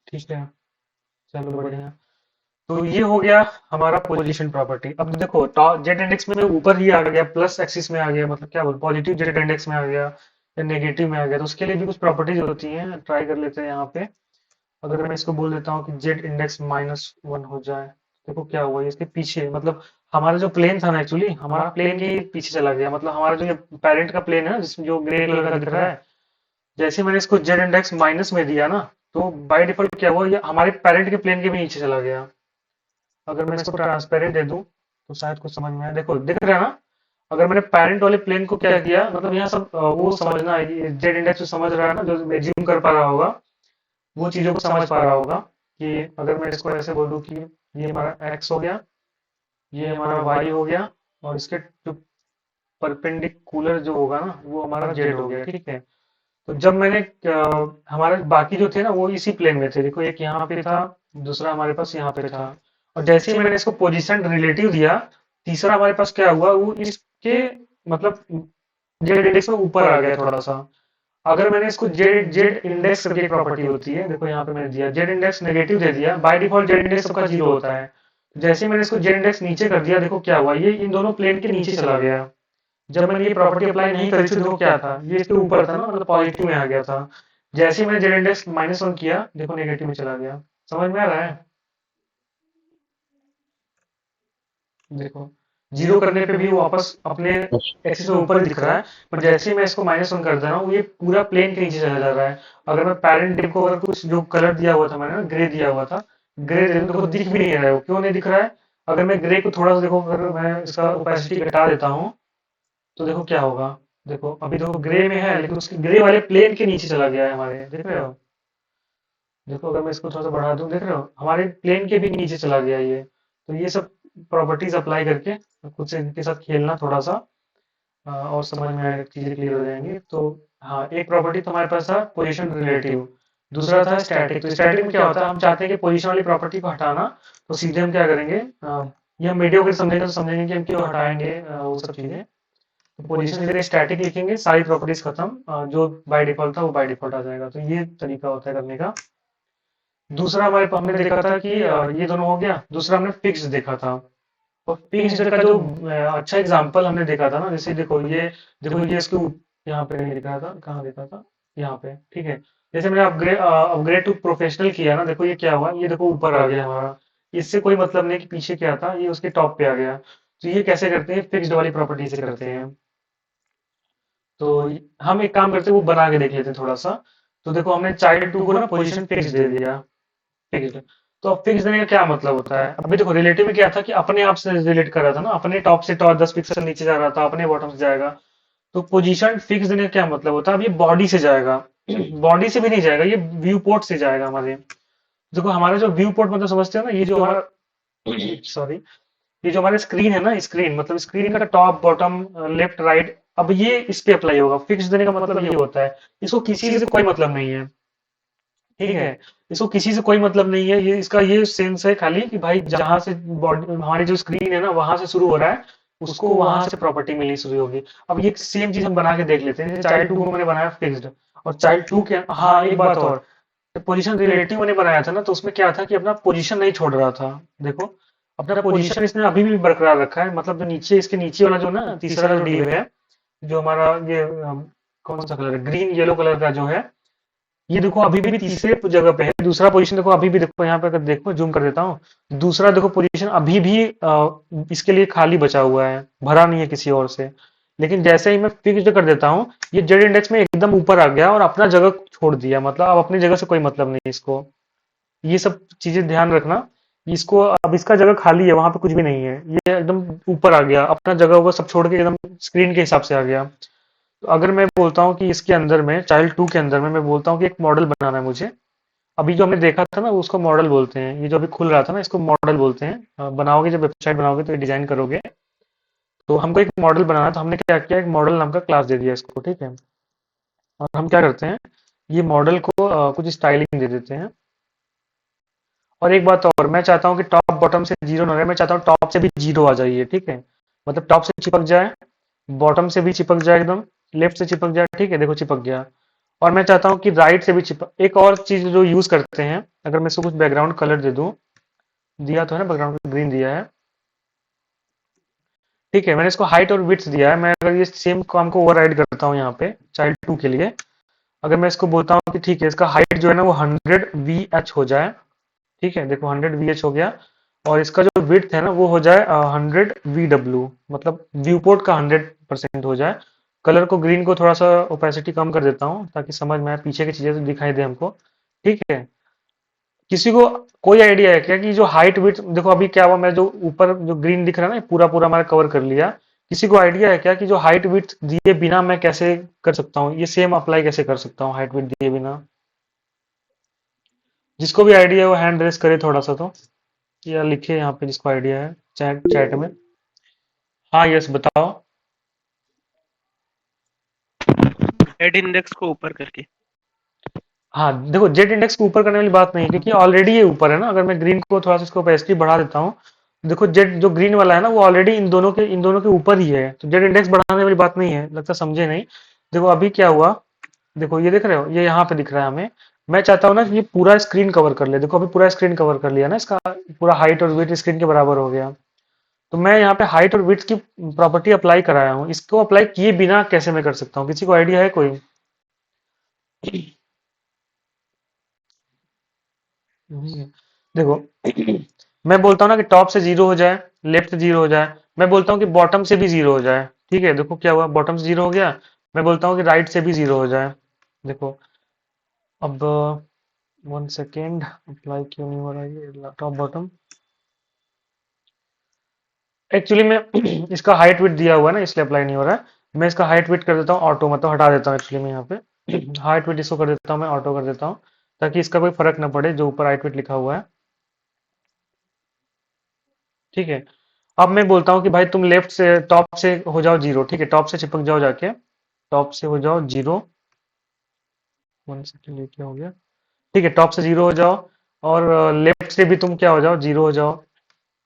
S1: ठीक है, चलो बढ़िया। तो ये हो गया हमारा पोजीशन प्रॉपर्टी। अब देखो जेड इंडेक्स में ऊपर ही आ गया, प्लस एक्सिस में आ गया, मतलब क्या बोल, पॉजिटिव जेड इंडेक्स में आ गया या नेगेटिव में आ गया, तो उसके लिए भी कुछ प्रॉपर्टीज होती हैं, ट्राई कर लेते हैं यहाँ पे। अगर मैं इसको बोल देता हूँ कि जेड इंडेक्स -1 हो जाए, देखो क्या हुआ, ये इसके पीछे, मतलब हमारा जो प्लेन था ना, एक्चुअली हमारा प्लेन ही पीछे चला गया, मतलब हमारा जो ये पेरेंट का प्लेन है ना, जिसमें जो ग्रे कलर का दिख रहा है, जैसे मैंने इसको जेड इंडेक्स माइनस में दिया ना, तो बाय डिफॉल्ट क्या हुआ, ये हमारे पेरेंट के प्लेन के भी नीचे चला गया। अगर मैं इसको ट्रांसपेरेंट दे दूं तो शायद कुछ समझ में आए। देखो दिख रहा है ना, अगर मैंने पेरेंट वाले प्लेन को क्या किया, मतलब यहाँ सब वो समझना है, जेड इंडेक्स समझ रहा है ना, जो एज्यूम कर पा रहा होगा, वो चीजों को समझ पा रहा होगा कि अगर मैं इसको ऐसे बोलूँ कि ये हमारा एक्स हो गया, ये हमारा वाई हो गया, और इसके जो परपेंडिकुलर जो होगा ना वो हमारा जेड हो गया, ठीक है। तो जब मैंने हमारे बाकी जो थे ना वो इसी प्लेन में थे, देखो एक यहाँ पे था, दूसरा हमारे पास यहाँ पे था, और जैसे ही मैंने इसको पोजीशन रिलेटिव दिया, तीसरा हमारे पास क्या हुआ, वो इसके मतलब जेड इंडेक्स में ऊपर आ गया थोड़ा सा। अगर मैंने इसको जेड जेड इंडेक्स करके एक प्रॉपर्टी होती है, देखो यहाँ पे मैंने दिया जेड इंडेक्स नेगेटिव दे दिया, बाय डिफॉल्ट जेड इंडेक्स सबका जीरो होता है। जैसे ही मैंने इसको जेड इंडेक्स नीचे कर दिया, देखो क्या हुआ, ये इन दोनों प्लेन के नीचे चला गया। जब मैंने ये प्रॉपर्टी अप्लाई नहीं करी थी, देखो क्या था, ये इसके ऊपर था ना, मतलब पॉजिटिव में आ गया था। जैसे ही मैंने जेड इंडेक्स -1 किया, देखो नेगेटिव में चला गया। समझ में आ रहा है? देखो जीरो करने पे भी वो वापस अपने एक्सिस से ऊपर ही दिख रहा है, पर जैसे ही मैं इसको -1 कर दे रहा हूँ, ये पूरा प्लेन के नीचे चला जा रहा है। अगर मैं पेरेंट डिव को अगर कुछ जो कलर दिया हुआ था मैंने ना, ग्रे दिया हुआ था, ग्रे देखो दिख भी नहीं रहा है, वो क्यों नहीं दिख रहा है? अगर मैं ग्रे को थोड़ा सा देखो, अगर मैं इसका ओपेसिटी घटा देता हूँ, तो देखो क्या होगा। देखो अभी देखो ग्रे में है, लेकिन उसके ग्रे वाले प्लेन के नीचे चला गया है हमारे, देख रहे हो? देखो अगर मैं इसको थोड़ा सा बढ़ा दूं, देख रहे हो हमारे प्लेन के भी नीचे चला गया ये। तो ये सब प्रॉपर्टीज अप्लाई करके कुछ इनके साथ खेलना थोड़ा सा, और समझ में आएगा, चीजें क्लियर हो जाएंगी। तो हाँ, एक प्रॉपर्टी तो हमारे पास था पोजीशन रिलेटिव, दूसरा था स्टैटिक। तो स्टैटिक में क्या होता है, हम चाहते हैं कि पोजीशन वाली प्रॉपर्टी को हटाना, तो सीधे हम क्या करेंगे, ये हम मीडियोक्रेट समझेंगे तो समझेंगे कि हम क्यों हटाएंगे वो सब चीजें। तो पोजीशन जगह स्टैटिक लिखेंगे, सारी प्रॉपर्टीज खत्म, जो बाय डिफॉल्ट था वो बाय डिफॉल्ट आ जाएगा। तो ये तरीका होता है करने का। दूसरा हमारे हमने देखा था कि ये दोनों हो गया, दूसरा हमने फिक्स देखा था। और फिक्स्ड का जो अच्छा एग्जांपल हमने देखा था ना, जैसे देखो ये, देखो ये इसके यहाँ पे नहीं दिखा था, कहाँ देखा था, यहाँ पे, ठीक है। जैसे मैंने अपग्रेड अपग्रेड टू प्रोफेशनल किया ना, देखो ये क्या हुआ, ये देखो ऊपर आ गया हमारा। इससे कोई मतलब नहीं कि पीछे क्या था, ये उसके टॉप पे आ गया। तो ये कैसे करते हैं, फिक्स्ड वाली प्रॉपर्टी से करते हैं। तो हम एक काम करते हैं, वो बना के देख लेते हैं थोड़ा सा। तो देखो हमने चाइल्ड टू को ना पोजीशन फिक्स दे दिया, फिक्स्ड। तो अब फिक्स देने का क्या मतलब होता है, अभी देखो रिलेटिव में क्या था कि अपने आप से रिलेट कर रहा था ना, अपने टॉप से टॉप 10 पिक्सल नीचे जा रहा था, अपने बॉटम से जाएगा। तो पोजीशन फिक्स देने का क्या मतलब होता है, अब ये बॉडी से जाएगा, बॉडी से भी नहीं जाएगा, ये व्यू पोर्ट से जाएगा हमारे। देखो हमारा जो व्यू पोर्ट मतलब समझते हो ना, ये जो हमारा सॉरी, ये जो हमारे स्क्रीन है ना, स्क्रीन मतलब स्क्रीन का टॉप बॉटम लेफ्ट राइट, अब ये इस पे अप्लाई होगा। फिक्स देने का मतलब ये होता है, इसको किसी से कोई मतलब नहीं है, ठीक है। इसको किसी से कोई मतलब नहीं है, ये इसका ये सेंस है खाली कि भाई जहां से बॉडी हमारी जो स्क्रीन है ना वहां से शुरू हो रहा है, उसको वहां से प्रॉपर्टी मिलनी शुरू होगी। अब ये सेम चीज हम बना के देख लेते हैं। चाइल्ड 2 को मैंने बनाया फिक्स्ड, और चाइल्ड 2 के, हाँ एक बात और, पोजीशन रिलेटिव मैंने बनाया था ना, तो उसमें क्या था कि अपना पोजीशन नहीं छोड़ रहा था। देखो अपना पोजीशन इसने अभी भी बरकरार रखा है, मतलब जो नीचे इसके नीचे वाला जो ना तीसरा जो डिव है, जो हमारा ये कौन सा कलर है, ग्रीन येलो कलर का जो है, ये देखो अभी भी तीसरे जगह पे है। दूसरा पोजीशन देखो अभी भी, देखो यहाँ पे अगर देखो जूम कर देता हूँ, दूसरा देखो पोजीशन अभी भी इसके लिए खाली बचा हुआ है, भरा नहीं है किसी और से। लेकिन जैसे ही मैं फिक्स्ड कर देता हूँ, ये जेड इंडेक्स में एकदम ऊपर आ गया और अपना जगह छोड़ दिया, मतलब अब अपनी जगह से कोई मतलब नहीं इसको। ये सब चीजें ध्यान रखना। इसको अब इसका जगह खाली है, वहां पे कुछ भी नहीं है, ये एकदम ऊपर आ गया, अपना जगह वो सब छोड़ के एकदम स्क्रीन के हिसाब से आ गया। तो अगर मैं बोलता हूँ कि इसके अंदर में चाइल्ड 2 के अंदर में मैं बोलता हूँ कि एक मॉडल बनाना है मुझे, अभी जो हमने देखा था ना उसको मॉडल बोलते हैं, ये जो अभी खुल रहा था ना इसको मॉडल बोलते हैं। बनाओगे जब वेबसाइट बनाओगे तो डिजाइन करोगे, तो हमको एक मॉडल बनाना है, तो हमने क्या किया, एक मॉडल नाम का क्लास दे दिया इसको, ठीक है। और हम क्या करते हैं, ये मॉडल को कुछ स्टाइलिंग दे देते हैं। और एक बात और, मैं चाहता हूँ कि टॉप बॉटम से जीरो ना रहे, मैं चाहता हूँ टॉप से भी जीरो आ जाइए, ठीक है। मतलब टॉप से चिपक जाए, बॉटम से भी चिपक जाए, एकदम लेफ्ट से चिपक जाए, ठीक है, देखो चिपक गया। और मैं चाहता हूँ कि राइट से भी चिपक, एक और चीज जो यूज करते हैं, अगर मैं इसको कुछ बैकग्राउंड कलर दे दूं, दिया तो है ना बैकग्राउंड ग्रीन दिया है, ठीक है। मैंने इसको हाइट और विड्थ दिया है। मैं अगर ये सेम काम को ओवरराइड करता हूँ यहाँ पे चाइल्ड 2 के लिए, अगर मैं इसको बोलता हूँ कि ठीक है इसका हाइट जो है ना वो 100 VH हो जाए, ठीक है, देखो 100 VH हो गया। और इसका जो विड्थ है ना वो हो जाए 100 VW, मतलब व्यू पोर्ट का 100% हो जाए। कलर को ग्रीन को थोड़ा सा ओपेसिटी कम कर देता हूँ ताकि समझ में आए, पीछे की चीजें तो दिखाई दे हमको, ठीक है। किसी को कोई आइडिया है क्या कि जो हाइट विड्थ, देखो अभी क्या हुआ, मैं जो ऊपर जो ग्रीन दिख रहा है ना, पूरा पूरा हमारा कवर कर लिया। किसी को आइडिया है क्या कि जो हाइट विड्थ दिए बिना मैं कैसे कर सकता हूँ, ये सेम अप्लाई कैसे कर सकता हूँ हाइट विड्थ दिए बिना? जिसको भी आइडिया है वो हैंड रेस करे थोड़ा सा तो, या लिखे यहाँ पे जिसको आइडिया है चैट चैट में। हाँ यस बताओ।
S3: हेड इंडेक्स को ऊपर करके।
S1: हाँ देखो, जेट इंडेक्स को ऊपर करने वाली बात नहीं है, क्योंकि ऑलरेडी ये ऊपर है ना। अगर मैं ग्रीन को थोड़ा सा इसको ओपेसिटी बढ़ा देता हूँ, देखो जेट जो ग्रीन वाला है ना, वो ऑलरेडी इन दोनों के ऊपर ही है, तो जेट इंडेक्स बढ़ाने वाली बात नहीं है, लगता समझे नहीं। देखो अभी क्या हुआ, देखो ये देख रहे हो, ये यहाँ पे दिख रहा है हमें। मैं चाहता हूँ ना कि ये पूरा स्क्रीन कवर कर ले। देखो अभी पूरा स्क्रीन कवर कर लिया ना इसका, पूरा हाइट और वेट स्क्रीन के बराबर हो गया। तो मैं यहाँ पे हाइट और विड्थ की प्रॉपर्टी अप्लाई कराया हूँ, इसको अप्लाई किए बिना कैसे मैं कर सकता हूँ? किसी को आइडिया है कोई? नहीं है। देखो मैं बोलता हूँ ना कि टॉप से जीरो हो जाए, लेफ्ट से जीरो हो जाए। मैं बोलता हूँ कि बॉटम से भी जीरो हो जाए। ठीक है, देखो क्या हुआ, बॉटम से जीरो हो गया। मैं बोलता हूँ कि राइट से भी जीरो हो जाए। देखो अब 1 सेकेंड, अप्लाई क्यों नहीं हो रहा है ये टॉप बॉटम? एक्चुअली में इसका हाइट विड्थ दिया हुआ है ना, इसलिए अप्लाई नहीं हो रहा है। मैं इसका हाइट विड्थ कर देता हूँ ऑटो, मतलब हटा देता हूँ एक्चुअली में यहाँ पे हाइट विड्थ इसको कर देता हूँ, मैं ऑटो कर देता हूँ, ताकि इसका कोई फर्क ना पड़े जो ऊपर हाइट विड्थ लिखा हुआ है। ठीक है, अब मैं बोलता हूँ कि भाई तुम लेफ्ट से टॉप से हो जाओ जीरो। ठीक है, टॉप से चिपक जाओ जाके, टॉप से हो जाओ जीरो। 1 सेकेंड, ये क्या हो गया? ठीक है, टॉप से जीरो हो जाओ, और लेफ्ट से भी तुम क्या हो जाओ, जीरो हो जाओ।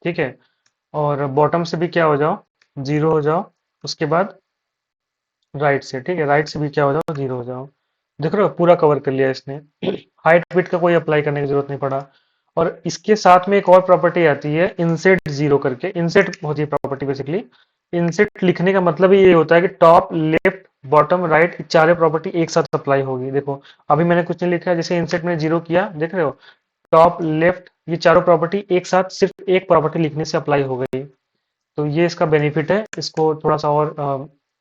S1: ठीक है, और बॉटम से भी क्या हो जाओ, जीरो हो जाओ। उसके बाद राइट से, ठीक है, राइट से भी क्या हो जाओ, जीरो हो जाओ। देख रहे हो, पूरा कवर कर लिया इसने हाइट विड्थ का कोई अप्लाई करने की जरूरत नहीं पड़ा। और इसके साथ में एक और प्रॉपर्टी आती है, इनसेट जीरो करके। इनसेट होती है प्रॉपर्टी बेसिकली। इनसेट लिखने का मतलब ही ये होता है कि टॉप लेफ्ट बॉटम राइट, चारों प्रॉपर्टी एक साथ अप्लाई होगी। देखो अभी मैंने कुछ नहीं लिखा है, जैसे इंसेट में जीरो किया, देख रहे हो, टॉप लेफ्ट ये चारों प्रॉपर्टी एक साथ सिर्फ एक प्रॉपर्टी लिखने से अप्लाई हो गई। तो ये इसका बेनिफिट है, इसको थोड़ा सा और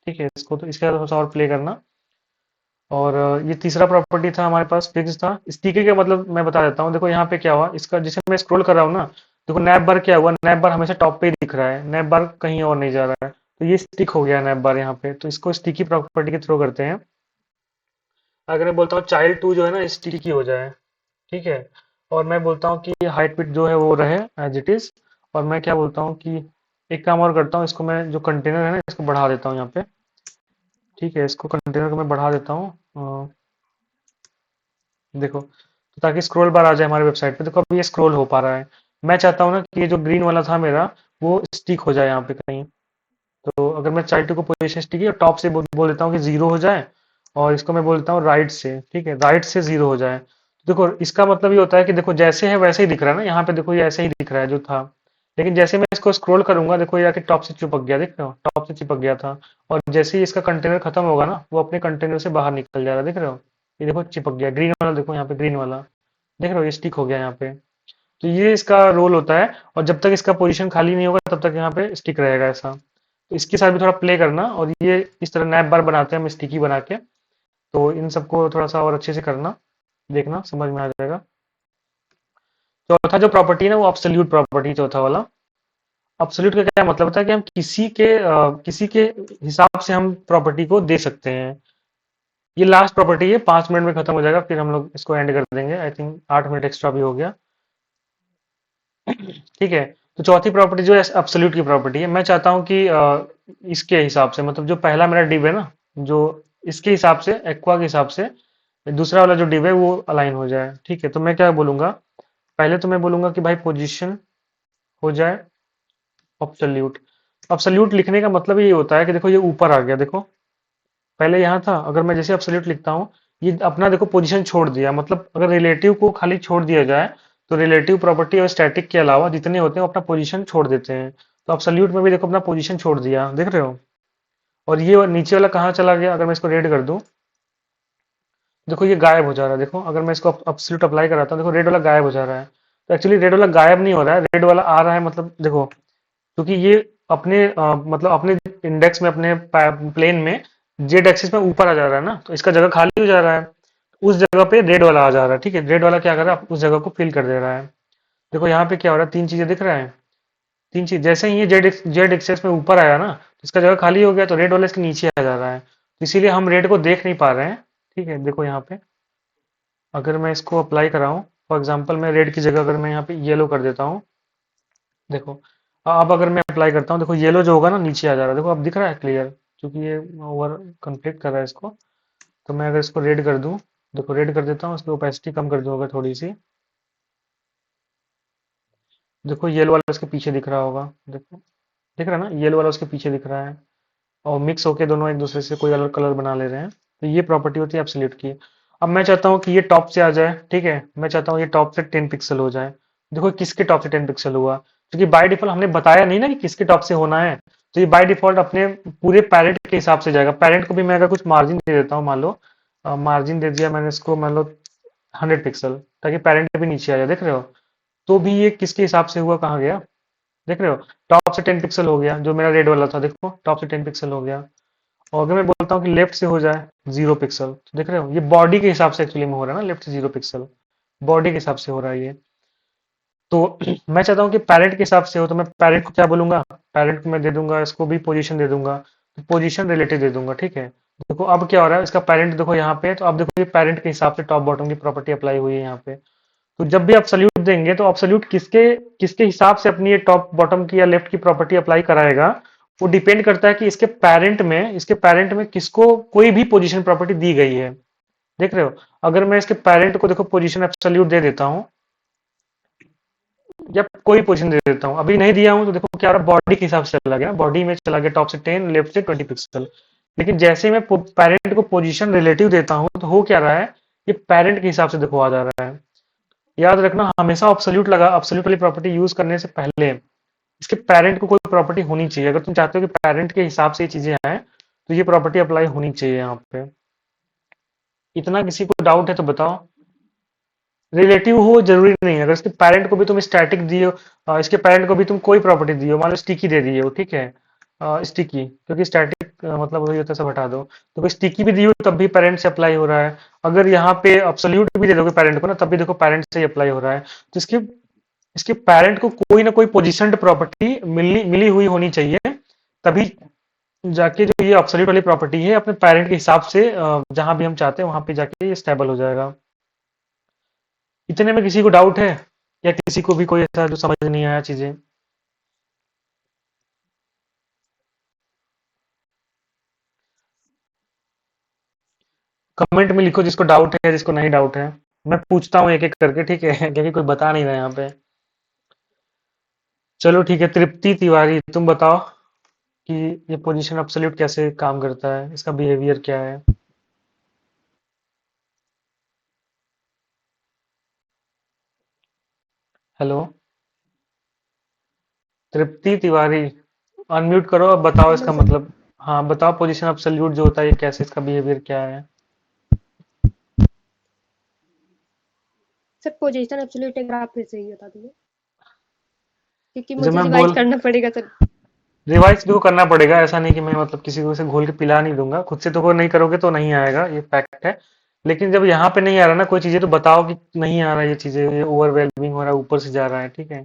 S1: ठीक है, इसको तो इसका थोड़ा सा और प्ले करना। और ये तीसरा प्रॉपर्टी था हमारे पास, फिक्स था। स्टिकी का मतलब मैं बता देता हूँ। देखो यहाँ पे क्या हुआ, इसका जैसे मैं स्क्रॉल कर रहा हूँ ना, देखो नैप बार क्या हुआ, नैप बार हमेशा टॉप पे ही दिख रहा है, नैप बार कहीं और नहीं जा रहा है। तो ये स्टिक हो गया नैप बार यहाँ पे, तो इसको स्टिकी प्रॉपर्टी के थ्रू करते हैं। अगर मैं बोलता हूँ चाइल्ड टू जो है ना स्टिकी हो जाए, ठीक है, और मैं बोलता हूँ कि हाइट पिट जो है वो रहे एज इट इज। और मैं क्या बोलता हूँ कि एक काम और करता हूँ, इसको मैं जो कंटेनर है ना इसको बढ़ा देता हूँ यहाँ पे। ठीक है, इसको कंटेनर को मैं बढ़ा देता हूँ। देखो तो ताकि स्क्रॉल बार आ जाए हमारे वेबसाइट पे। देखो अभी ये स्क्रॉल हो पा रहा है। मैं चाहता हूँ ना कि ये जो ग्रीन वाला था मेरा, वो स्टिक हो जाए यहाँ पे कहीं। तो अगर मैं चाइल्ड टू को पोजीशन स्टिक और टॉप से बोल देता हूँ कि जीरो हो जाए, और इसको मैं बोलता हूँ राइट से, ठीक है, राइट से जीरो हो जाए। तो देखो इसका मतलब ये होता है कि देखो जैसे है वैसे ही दिख रहा है ना, यहाँ पे देखो ये ऐसे ही दिख रहा है जो था। लेकिन जैसे मैं इसको स्क्रॉल करूंगा, देखो ये आके टॉप से चिपक गया, देख रहे हो, टॉप से चिपक गया था। और जैसे ही इसका कंटेनर खत्म होगा ना, वो अपने कंटेनर से बाहर निकल जा रहा है, देख रहे हो। ये देखो चिपक गया, ग्रीन वाला देखो यहाँ पे, ग्रीन वाला देख रहे हो, ये स्टिक हो गया यहाँ पे। तो ये इसका रोल होता है। और जब तक इसका पोजीशन खाली नहीं होगा तब तक यहाँ पे स्टिक रहेगा ऐसा। तो इसके साथ भी थोड़ा प्ले करना, और ये इस तरह नैप बार बनाते हैं हम स्टिकी बना के। तो इन सबको थोड़ा सा और अच्छे से करना, देखना समझ में आ जाएगा। चौथा जो प्रॉपर्टी है ना, वो अब्सोल्यूट प्रॉपर्टी, चौथा वाला। अब्सोल्यूट का क्या मतलब होता है कि हम किसी के हिसाब से हम प्रॉपर्टी को दे सकते हैं। ये लास्ट प्रॉपर्टी है, 5 मिनट में खत्म हो जाएगा, फिर हम लोग इसको एंड कर देंगे। आई थिंक 8 मिनट एक्स्ट्रा भी हो गया। ठीक है, तो चौथी प्रॉपर्टी जो है एब्सोल्यूट की प्रॉपर्टी है। मैं चाहता हूँ कि इसके हिसाब से, मतलब जो पहला मेरा डिव है ना, जो इसके हिसाब से, एक्वा के हिसाब से दूसरा वाला जो डिव है वो अलाइन हो जाए। ठीक है, तो मैं क्या बोलूंगा, पहले तो मैं बोलूंगा कि भाई पोजीशन हो जाए अब्सोल्यूट। अब्सोल्यूट लिखने का मतलब ये होता है कि देखो ये ऊपर आ गया, देखो पहले यहाँ था, अगर मैं जैसे अब्सोल्यूट लिखता हूँ, ये अपना देखो पोजीशन छोड़ दिया। मतलब अगर रिलेटिव को खाली छोड़ दिया जाए, तो रिलेटिव प्रॉपर्टी और स्टैटिक के अलावा जितने होते हैं वो अपना पोजीशन छोड़ देते हैं। तो अब्सोल्यूट में भी देखो अपना पोजीशन छोड़ दिया, देख रहे हो। और ये नीचे वाला कहाँ चला गया, अगर मैं इसको रेड कर दूं, देखो ये गायब हो जा रहा है। देखो अगर मैं इसको अब्सोल्यूट अप्लाई कराता हूँ, देखो रेड वाला गायब हो जा रहा है। तो एक्चुअली रेड वाला गायब नहीं हो रहा है, रेड वाला आ रहा है, मतलब देखो, क्योंकि ये अपने मतलब अपने इंडेक्स में, अपने प्लेन में जेड एक्सिस में ऊपर आ जा रहा है ना, तो इसका जगह खाली हो जा रहा है। उस जगह पे रेड वाला आ जा रहा है, ठीक है। रेड वाला क्या कर रहा है, उस जगह को फिल कर दे रहा है। देखो यहाँ पे क्या हो रहा है, तीन चीजें दिख रहा है। तीन चीज, जैसे ही ये जेड एक्सेस में ऊपर आया ना, तो इसका जगह खाली हो गया, तो रेड वाला इसके नीचे आ जा रहा है, तो इसीलिए हम रेड को देख नहीं पा रहे हैं। ठीक है, देखो यहाँ पे अगर मैं इसको अप्लाई कराऊं, फॉर एग्जांपल मैं रेड की जगह अगर मैं यहाँ पे येलो कर देता हूँ, देखो अब अगर मैं अप्लाई करता हूँ, देखो येलो जो होगा ना नीचे आ जा रहा है, देखो अब दिख रहा है क्लियर, क्योंकि ये ओवर कन्फ्लिक्ट कर रहा है इसको। तो मैं अगर इसको रेड कर दूं, देखो रेड कर देता हूँ, इसकी ओपेसिटी कम कर दूंगा थोड़ी सी, देखो येलो वाला इसके पीछे दिख रहा होगा, देखो दिख रहा है ना, येलो वाला उसके पीछे दिख रहा है, और मिक्स होके दोनों एक दूसरे से कोई अलग कलर बना ले रहे हैं। तो ये प्रॉपर्टी होती है एब्सोल्यूट की। अब मैं चाहता हूँ कि ये टॉप से आ जाए, ठीक है, मैं चाहता हूँ ये टॉप से 10 पिक्सल हो जाए। देखो किसके टॉप से 10 पिक्सल हुआ, क्योंकि बाय डिफॉल्ट हमने बताया नहीं ना कि किसके टॉप से होना है, तो ये बाय डिफॉल्ट अपने पूरे पैरेंट के हिसाब से जाएगा। पैरेंट को भी मैं अगर कुछ मार्जिन दे देता हूँ, मान लो मार्जिन दे दिया मैंने इसको, मान लो 100 पिक्सल, ताकि पैरेंट भी नीचे आ जाए, देख रहे हो। तो भी ये किसके हिसाब से हुआ, कहाँ गया, देख रहे हो, टॉप से 10 पिक्सल हो गया, जो मेरा रेड वाला था, देखो टॉप से 10 पिक्सल हो गया। और अगर मैं बोलता हूँ कि लेफ्ट से हो जाए 0 पिक्सल, तो देख रहे हो ये बॉडी के हिसाब से एक्चुअली में हो रहा है ना, लेफ्ट से 0 पिक्सल बॉडी के हिसाब से हो रहा है ये। तो मैं चाहता हूँ कि पैरेंट के हिसाब से हो, तो मैं पैरेंट को क्या बोलूंगा, पैरेंट को मैं दे दूंगा, इसको भी पोजीशन दे दूंगा, तो पोजीशन रिलेटिव दे दूंगा, ठीक है। देखो अब क्या हो रहा है, इसका पैरेंट देखो यहाँ पे, तो अब देखो ये पैरेंट के हिसाब से टॉप बॉटम की प्रॉपर्टी अप्लाई हुई है यहाँ पे। तो जब भी आप सल्यूट देंगे, तो अब्सोल्यूट किसके किसके हिसाब से अपनी ये टॉप बॉटम की या लेफ्ट की प्रॉपर्टी अप्लाई कराएगा, वो डिपेंड करता है कि इसके पैरेंट में किसको कोई भी पोजीशन प्रॉपर्टी दी गई है, देख रहे हो। अगर मैं इसके पैरेंट को देखो पोजीशन एब्सोल्यूट दे देता हूँ, या कोई पोजीशन दे देता हूँ, अभी नहीं दिया हूँ, तो देखो क्या हो रहा है, बॉडी के हिसाब से चला गया, बॉडी में चला गया टॉप से 10, लेफ्ट से 20 पिक्सल। लेकिन जैसे मैं पैरेंट को पोजीशन रिलेटिव देता हूँ, तो हो क्या रहा है, ये पैरेंट के हिसाब से देखो आ जा रहा है। याद रखना, हमेशा अब्सोल्यूट वाली प्रॉपर्टी यूज करने से पहले इसके पैरेंट को कोई प्रॉपर्टी होनी चाहिए। अगर तुम चाहते हो कि पैरेंट के हिसाब से ये चीजें आए, तो ये प्रॉपर्टी अप्लाई होनी चाहिए यहाँ पे। इतना किसी को डाउट है तो बताओ। रिलेटिव हो जरूरी नहीं है, अगर इसके पेरेंट को भी तुम स्टैटिक दियो, इसके पेरेंट को भी तुम कोई प्रॉपर्टी दियो, मान लो स्टिकी दे दिए हो, ठीक है, स्टिकी, क्योंकि स्टैटिक मतलब वही होता है, सब हटा दो, तो स्टिकी भी दियो तब भी पेरेंट से अप्लाई हो रहा है। अगर यहाँ पे अब्सोल्यूट भी दे दोगे पेरेंट को ना, तब भी देखो पेरेंट से ही अप्लाई हो रहा है। तो इसके इसके पेरेंट को कोई ना कोई पोजिशनड प्रॉपर्टी मिली मिली हुई होनी चाहिए, तभी जाके जो ये अब्सोल्यूट वाली प्रॉपर्टी है अपने पेरेंट के हिसाब से जहां भी हम चाहते हैं वहां पे जाके ये स्टेबल हो जाएगा। इतने में किसी को डाउट है, या किसी को भी कोई ऐसा जो समझ नहीं आया चीजें। कमेंट में लिखो जिसको डाउट है, जिसको नहीं डाउट है। मैं पूछता हूँ एक एक करके, ठीक है क्योंकि कोई बता नहीं रहा यहाँ पे। चलो ठीक है, तृप्ति तिवारी तुम बताओ कि ये पोजीशन एब्सोल्यूट कैसे काम करता है, इसका बिहेवियर क्या है। हेलो, तृप्ति तिवारी, अनम्यूट करो, अब बताओ
S4: हेलो
S1: इसका
S4: सर।
S1: मतलब। हाँ बताओ, पोजीशन एब्सोल्यूट जो होता है ये कैसे, इसका बिहेवियर क्या है।
S4: सर पोजीशन एब्सोल्यूट अगर आप फिर से ही बता दीजिए, क्योंकि
S1: जब
S4: मुझे
S1: मैं
S4: रिवाइज
S1: बोल
S4: करना पड़ेगा सर।
S1: रिवाइज भी को करना पड़ेगा, ऐसा नहीं कि मैं मतलब किसी को से घोल के पिला नहीं दूंगा, खुद से तो कोई नहीं करोगे तो नहीं आएगा, ये फैक्ट है। लेकिन जब यहाँ पे नहीं आ रहा ना कोई चीजें, तो बताओ कि नहीं आ रहा ये चीजें, ये ओवरवेलमिंग हो रहा है, ऊपर से जा रहा है, ठीक है।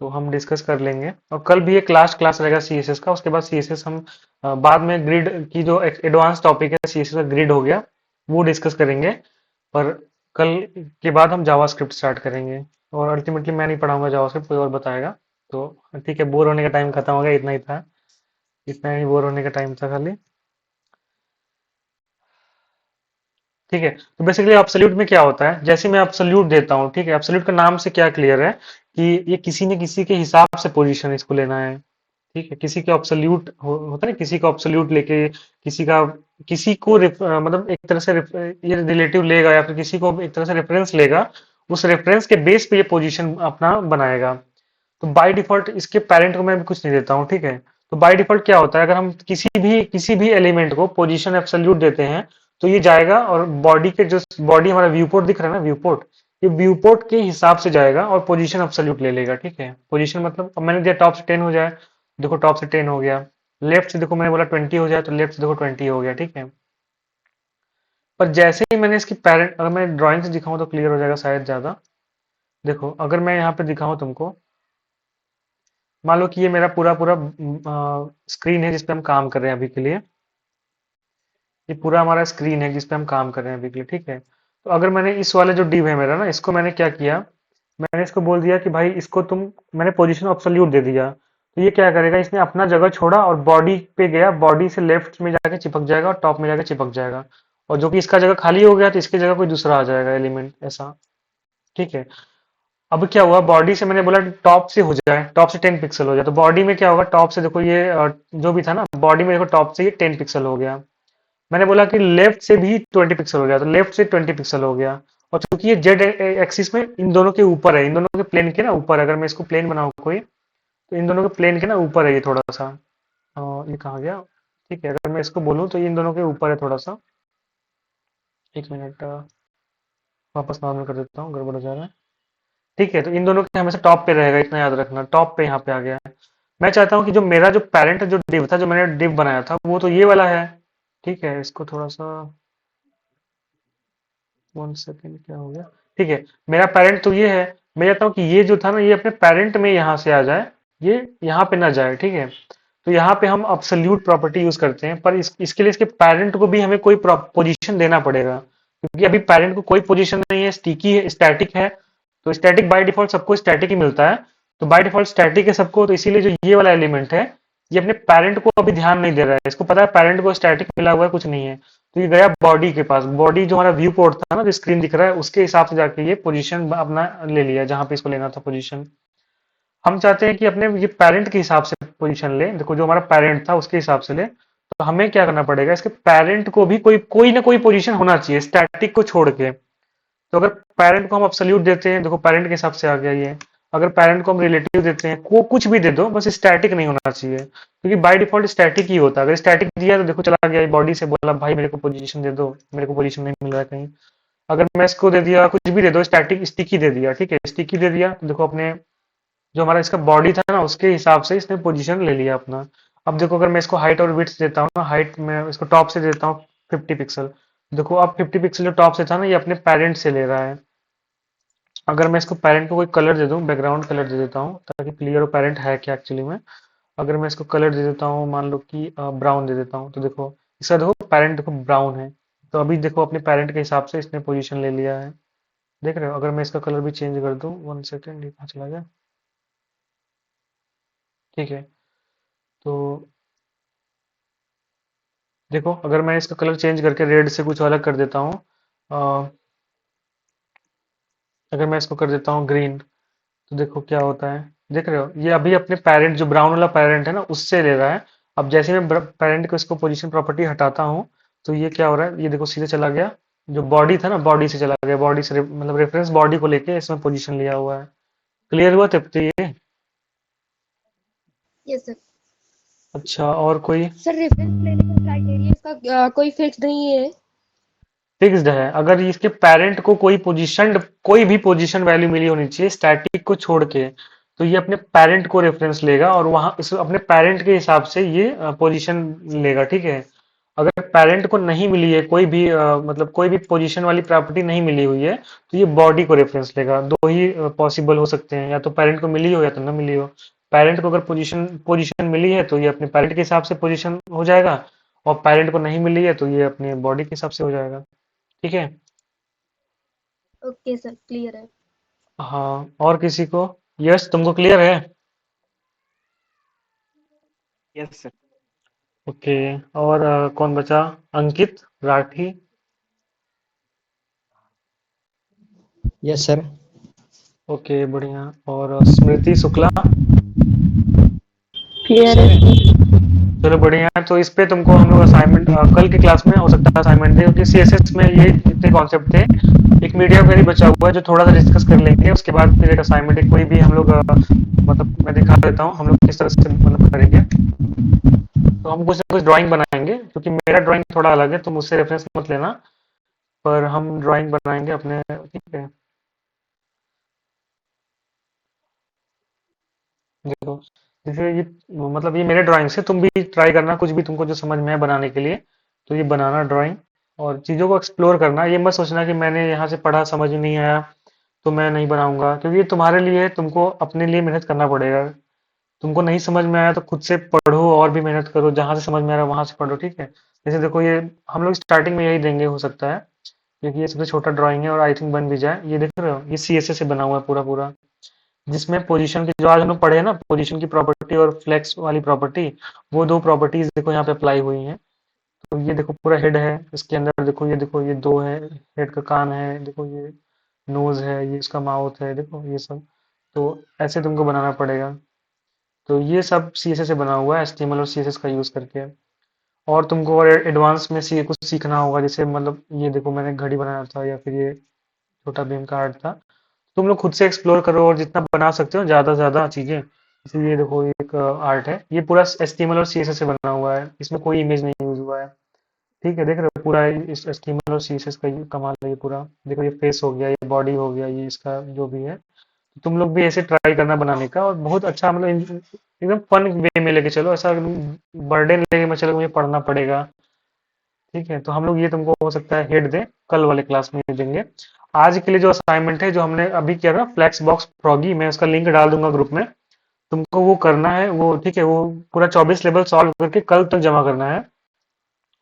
S1: तो हम डिस्कस कर लेंगे, और कल भी एक लास्ट क्लास रहेगा सीएसएस का, उसके बाद सीएसएस हम बाद में ग्रिड की जो एडवांस टॉपिक है सीएसएस का ग्रिड हो गया, वो डिस्कस करेंगे। पर कल के बाद हम जावास्क्रिप्ट स्टार्ट करेंगे, और अल्टीमेटली मैं नहीं पढ़ाऊंगा जावास्क्रिप्ट, कोई और बताएगा। तो ठीक है, बोर होने का टाइम खत्म हो गया, इतना ही था, इतना ही बोर होने का टाइम था खाली। ठीक है, तो बेसिकली एब्सोल्यूट में क्या होता है, जैसे मैं एब्सोल्यूट देता हूँ, ठीक है, एब्सोल्यूट का नाम से क्या क्लियर है कि ये किसी न किसी के हिसाब से पोजीशन इसको लेना है, ठीक है। किसी के होता है ना, किसी का ऑब्सोल्यूट लेके किसी का, किसी को मतलब एक तरह से ये रिलेटिव लेगा, या फिर किसी को एक तरह से रेफरेंस लेगा, उस रेफरेंस के बेस पे ये पोजीशन अपना बनाएगा। तो बाय डिफॉल्ट इसके पेरेंट को मैं भी कुछ नहीं देता हूँ, ठीक है। तो बाय डिफॉल्ट क्या होता है, अगर हम किसी भी एलिमेंट को पोजीशन एब्सोल्यूट देते हैं, तो ये जाएगा, और बॉडी के जो बॉडी हमारा व्यू पोर्ट दिख रहा है ना, व्यू पोर्ट, ये व्यू पोर्ट के हिसाब से जाएगा और पोजीशन एब्सोल्यूट ले लेगा, ठीक है। पोजीशन मतलब अब मैंने दिया टॉप से 10 हो जाए, देखो टॉप से 10 हो गया। लेफ्ट से देखो मैंने बोला 20 हो जाए, तो लेफ्ट से देखो 20 हो गया, ठीक है। पर जैसे ही मैंने इसकी पैरेंट, अगर मैं ड्राइंग से दिखाऊं तो क्लियर हो जाएगा शायद ज्यादा। देखो अगर मैं यहाँ पे दिखाऊं तुमको, मान लो कि ये मेरा पूरा पूरा स्क्रीन है जिस पे हम काम कर रहे हैं अभी के लिए। ये पूरा हमारा स्क्रीन है जिस पे हम काम कर रहे हैं अभी के लिए, ठीक है। तो अगर मैंने इस वाले जो डिव है मेरा ना, इसको मैंने क्या किया, मैंने इसको बोल दिया कि भाई इसको तुम, मैंने पोजीशन अब्सोल्यूट दे दिया, तो ये क्या करेगा, इसने अपना जगह छोड़ा और बॉडी पे गया, बॉडी से लेफ्ट में जाके चिपक जाएगा और टॉप में जाके चिपक जाएगा। और जो कि इसका जगह खाली हो गया तो इसकी जगह कोई दूसरा आ जाएगा एलिमेंट, ऐसा। ठीक है। अब क्या हुआ, बॉडी से मैंने बोला टॉप से हो जाए, टॉप से 10 पिक्सल हो जाए, तो बॉडी में क्या होगा, टॉप से देखो ये जो भी था ना, बॉडी में देखो टॉप से ये 10 पिक्सल हो गया। मैंने बोला कि लेफ्ट से भी 20 पिक्सल हो गया, तो लेफ्ट से 20 पिक्सल हो गया। और चूंकि ये जेड एक्सिस में इन दोनों के ऊपर है, इन दोनों के प्लेन के ना ऊपर, अगर मैं इसको प्लेन बनाऊं कोई, तो इन दोनों के प्लेन के ना ऊपर है ये थोड़ा सा। ये कहाँ गया। ठीक है, अगर मैं इसको बोलूँ तो ये इन दोनों के ऊपर है थोड़ा सा। एक मिनट, वापस नॉर्मल कर देता हूँ, गड़बड़ हो जा रहा है। ठीक है, तो इन दोनों के हमेशा टॉप पे रहेगा, इतना याद रखना, टॉप पे यहाँ पे आ गया है। मैं चाहता हूँ कि जो मेरा जो पैरेंट जो डिव था, जो मैंने डिव बनाया था, वो तो ये वाला है। ठीक है, इसको थोड़ा सा, 1 सेकेंड, क्या हो गया। ठीक है, मेरा पेरेंट तो ये है। मैं चाहता हूँ कि ये जो था ना, ये अपने पेरेंट में यहाँ से आ जाए, ये यहाँ पे ना जाए। ठीक है, तो यहाँ पे हम अब्सोल्यूट प्रॉपर्टी यूज करते हैं, पर इसके लिए इसके पेरेंट को भी हमें कोई पोजीशन देना पड़ेगा, क्योंकि अभी पेरेंट को कोई पोजीशन नहीं है, स्टिकी है, स्टैटिक है। तो स्टैटिक बाय डिफॉल्ट सबको स्टैटिक ही मिलता है, तो बाय डिफॉल्ट स्टैटिक है सबको, तो इसीलिए जो ये वाला एलिमेंट है, ये अपने पेरेंट को अभी ध्यान नहीं दे रहा है, इसको पता है पेरेंट को स्टैटिक मिला हुआ है, कुछ नहीं है। तो ये गया बॉडी के पास, बॉडी जो हमारा व्यू पोर्ट था ना, जो स्क्रीन दिख रहा है, उसके हिसाब से जाके ये पोजीशन अपना ले लिया, जहां पे इसको लेना था पोजीशन। हम चाहते हैं कि अपने ये पेरेंट के हिसाब से पोजीशन ले, देखो जो हमारा पेरेंट था उसके हिसाब से ले, तो हमें क्या करना पड़ेगा, इसके पेरेंट को भी कोई कोई ना कोई पोजीशन होना चाहिए स्टैटिक को छोड़ के। तो अगर पेरेंट को हम अब्सोल्यूट देते हैं, देखो पेरेंट के हिसाब से आ गया ये। अगर पेरेंट को हम रिलेटिव देते हैं, को कुछ भी दे दो, बस स्टैटिक नहीं होना चाहिए, क्योंकि बाय डिफॉल्ट स्टैटिक ही होता है। अगर स्टैटिक दिया तो देखो चला गया, बॉडी से बोला भाई मेरे को पोजीशन दे दो, मेरे को पोजीशन नहीं मिल रहा है कहीं। अगर मैं इसको दे दिया, कुछ भी दे दो, स्टैटिक स्टिकी दे दिया, ठीक है, स्टिकी दे दिया, तो देखो अपने जो हमारा इसका बॉडी था ना, उसके हिसाब से इसने पोजीशन ले लिया अपना। अब देखो अगर मैं इसको हाइट और विड्थ देता हूँ ना, हाइट में इसको टॉप से देता हूँ 50 पिक्सल। देखो अब 50 पिक्सल जो टॉप से था ना, ये अपने पेरेंट से ले रहा है। अगर मैं इसको पेरेंट को कोई कलर दे दूं, बैकग्राउंड कलर दे देता हूँ ताकि क्लियर हो पेरेंट है क्या एक्चुअली में। अगर मैं इसको कलर दे देता हूँ, मान लो कि ब्राउन दे देता हूँ, तो देखो इसका देखो पेरेंट देखो ब्राउन है। तो अभी देखो अपने पेरेंट के हिसाब से इसने पोजीशन ले लिया है, देख रहे हो। अगर मैं इसका कलर भी चेंज कर दूं, 1 सेकेंड, ये कहाँ चला गया। ठीक है, तो देखो अगर मैं इसका कलर चेंज करके रेड से कुछ अलग कर देता हूँ, अ, अगर मैं इसको कर देता हूँ ग्रीन, तो देखो क्या होता है, देख रहे हो, ये अभी अपने पेरेंट जो ब्राउन वाला पेरेंट है ना, उससे ले रहा है। अब जैसे ही मैं पेरेंट को इसको पोजीशन प्रॉपर्टी हटाता हूँ, तो ये क्या हो रहा है, ये देखो सीधे चला गया, जो बॉडी था ना, बॉडी से चला गया, बॉडी से मतलब रेफरेंस बॉडी को लेके इसमें पोजीशन लिया हुआ है। क्लियर हुआ तब तो ये।
S4: Yes sir.
S1: अच्छा, और कोई
S4: सर रेफरेंस लेने का क्राइटेरिया इसका कोई फिक्स नहीं है।
S1: फिक्स्ड है, अगर इसके पेरेंट को कोई भी पोजीशन वैल्यू मिली होनी चाहिए स्टैटिक को छोड़ के, तो ये अपने पेरेंट को रेफरेंस लेगा और वहां इस अपने पेरेंट के हिसाब से ये पोजीशन लेगा। ठीक है, अगर पेरेंट को नहीं मिली है कोई भी मतलब कोई भी पोजीशन वाली प्रॉपर्टी नहीं मिली हुई है, तो ये बॉडी को रेफरेंस लेगा। दो ही पॉसिबल हो सकते हैं, या तो पेरेंट को मिली हो या तो ना मिली हो। पेरेंट को अगर पोजीशन पोजीशन मिली है तो ये अपने पेरेंट के हिसाब से पोजीशन हो जाएगा, और पेरेंट को नहीं मिली है तो ये अपने बॉडी के हिसाब से हो जाएगा। ठीक है।
S4: ओके सर, क्लियर है।
S1: हाँ, और किसी को, यस तुमको क्लियर है।
S3: Yes sir.
S1: ओके, और कौन बचा, Ankit Rathi.
S2: Yes sir.
S1: Okay बढ़िया, और स्मृति शुक्ला।
S5: क्लियर है।
S1: चलो बढ़िया है, तो इस पे तुमको हम लोग असाइनमेंट कल की क्लास में हो सकता है असाइनमेंट दे, क्योंकि सीएसएस में ये जितने कॉन्सेप्ट थे, एक मीडिया क्वेरी बचा हुआ है जो थोड़ा सा डिस्कस कर लेंगे, उसके बाद फिर एक असाइनमेंट एक कोई भी हम लोग मतलब मैं दिखा देता हूँ हम लोग किस तरह से मतलब करेंगे। तो हम कुछ ना कुछ ड्राइंग बनाएंगे, क्योंकि मेरा ड्राइंग थोड़ा अलग है, तो मुझसे रेफरेंस मत लेना, पर हम ड्राइंग बनाएंगे अपने। ठीक है, देखो जैसे ये मतलब ये मेरे ड्राइंग से तुम भी ट्राई करना, कुछ भी तुमको जो समझ में है बनाने के लिए, तो ये बनाना ड्राइंग। और चीज़ों को एक्सप्लोर करना। ये मत सोचना कि मैंने यहाँ से पढ़ा समझ में नहीं आया तो मैं नहीं बनाऊंगा, क्योंकि ये तुम्हारे लिए है, तुमको अपने लिए मेहनत करना पड़ेगा। तुमको नहीं समझ में आया तो खुद से पढ़ो और भी मेहनत करो, जहां से समझ में आ रहा है वहां से पढ़ो, ठीक है। जैसे देखो ये हम लोग स्टार्टिंग में यही देंगे हो सकता है, क्योंकि ये सबसे छोटा ड्राइंग है और आई थिंक बन भी जाए। ये देख रहे हो, ये सीएसएस से बना हुआ है पूरा पूरा, जिसमें पोजीशन की जो आज हम लोग पढ़े हैं ना, पोजीशन की प्रॉपर्टी और फ्लेक्स वाली प्रॉपर्टी, वो दो प्रॉपर्टीज देखो यहाँ पे अप्लाई हुई हैं। तो ये देखो पूरा हेड है, इसके अंदर देखो ये दो है, हेड का कान है, देखो ये नोज है, ये इसका माउथ है, देखो ये सब। तो ऐसे तुमको बनाना पड़ेगा। तो ये सब सीएसएस से बना हुआ है, एचटीएमएल और सीएसएस का यूज करके। और तुमको और एडवांस में कुछ सीखना होगा, जैसे मतलब ये देखो मैंने घड़ी बनाया था, या फिर ये छोटा भीम का आर्ट था। तुम लोग खुद से एक्सप्लोर करो और जितना बना सकते हो ज्यादा से ज्यादा चीजें। जैसे ये देखो, ये एक आर्ट है, ये पूरा एचटीएमएल और सीएसएस से बना हुआ है, इसमें कोई इमेज नहीं यूज हुआ है। ठीक है, देख रहे हो पूरा इस एचटीएमएल और सीएसएस का ये कमाल है। ये पूरा देखो, ये फेस हो गया, ये बॉडी हो गया, ये इसका जो भी है। तुम लोग भी ऐसे ट्राई करना बनाने का, और बहुत अच्छा मतलब एकदम फन वे में लेके चलो, ऐसा बर्डन लेके मैं चलो मुझे पढ़ना पड़ेगा। ठीक है, तो हम लोग ये तुमको हो सकता है हेड दें, कल वाले क्लास में देंगे। आज के लिए जो असाइनमेंट है जो हमने अभी किया ना, फ्लैक्स बॉक्स फ्रॉगी, मैं उसका लिंक डाल दूंगा ग्रुप में। तुमको वो करना है, वो ठीक है, वो पूरा 24 लेवल सॉल्व करके कल तक जमा करना है।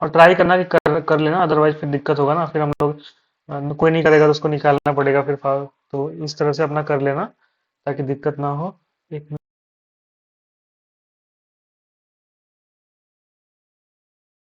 S1: और ट्राई करना कि कर लेना, अदरवाइज फिर दिक्कत होगा ना, फिर हम लोग कोई नहीं करेगा तो उसको निकालना पड़ेगा फिर तो इस तरह से अपना कर लेना ताकि दिक्कत ना हो। एक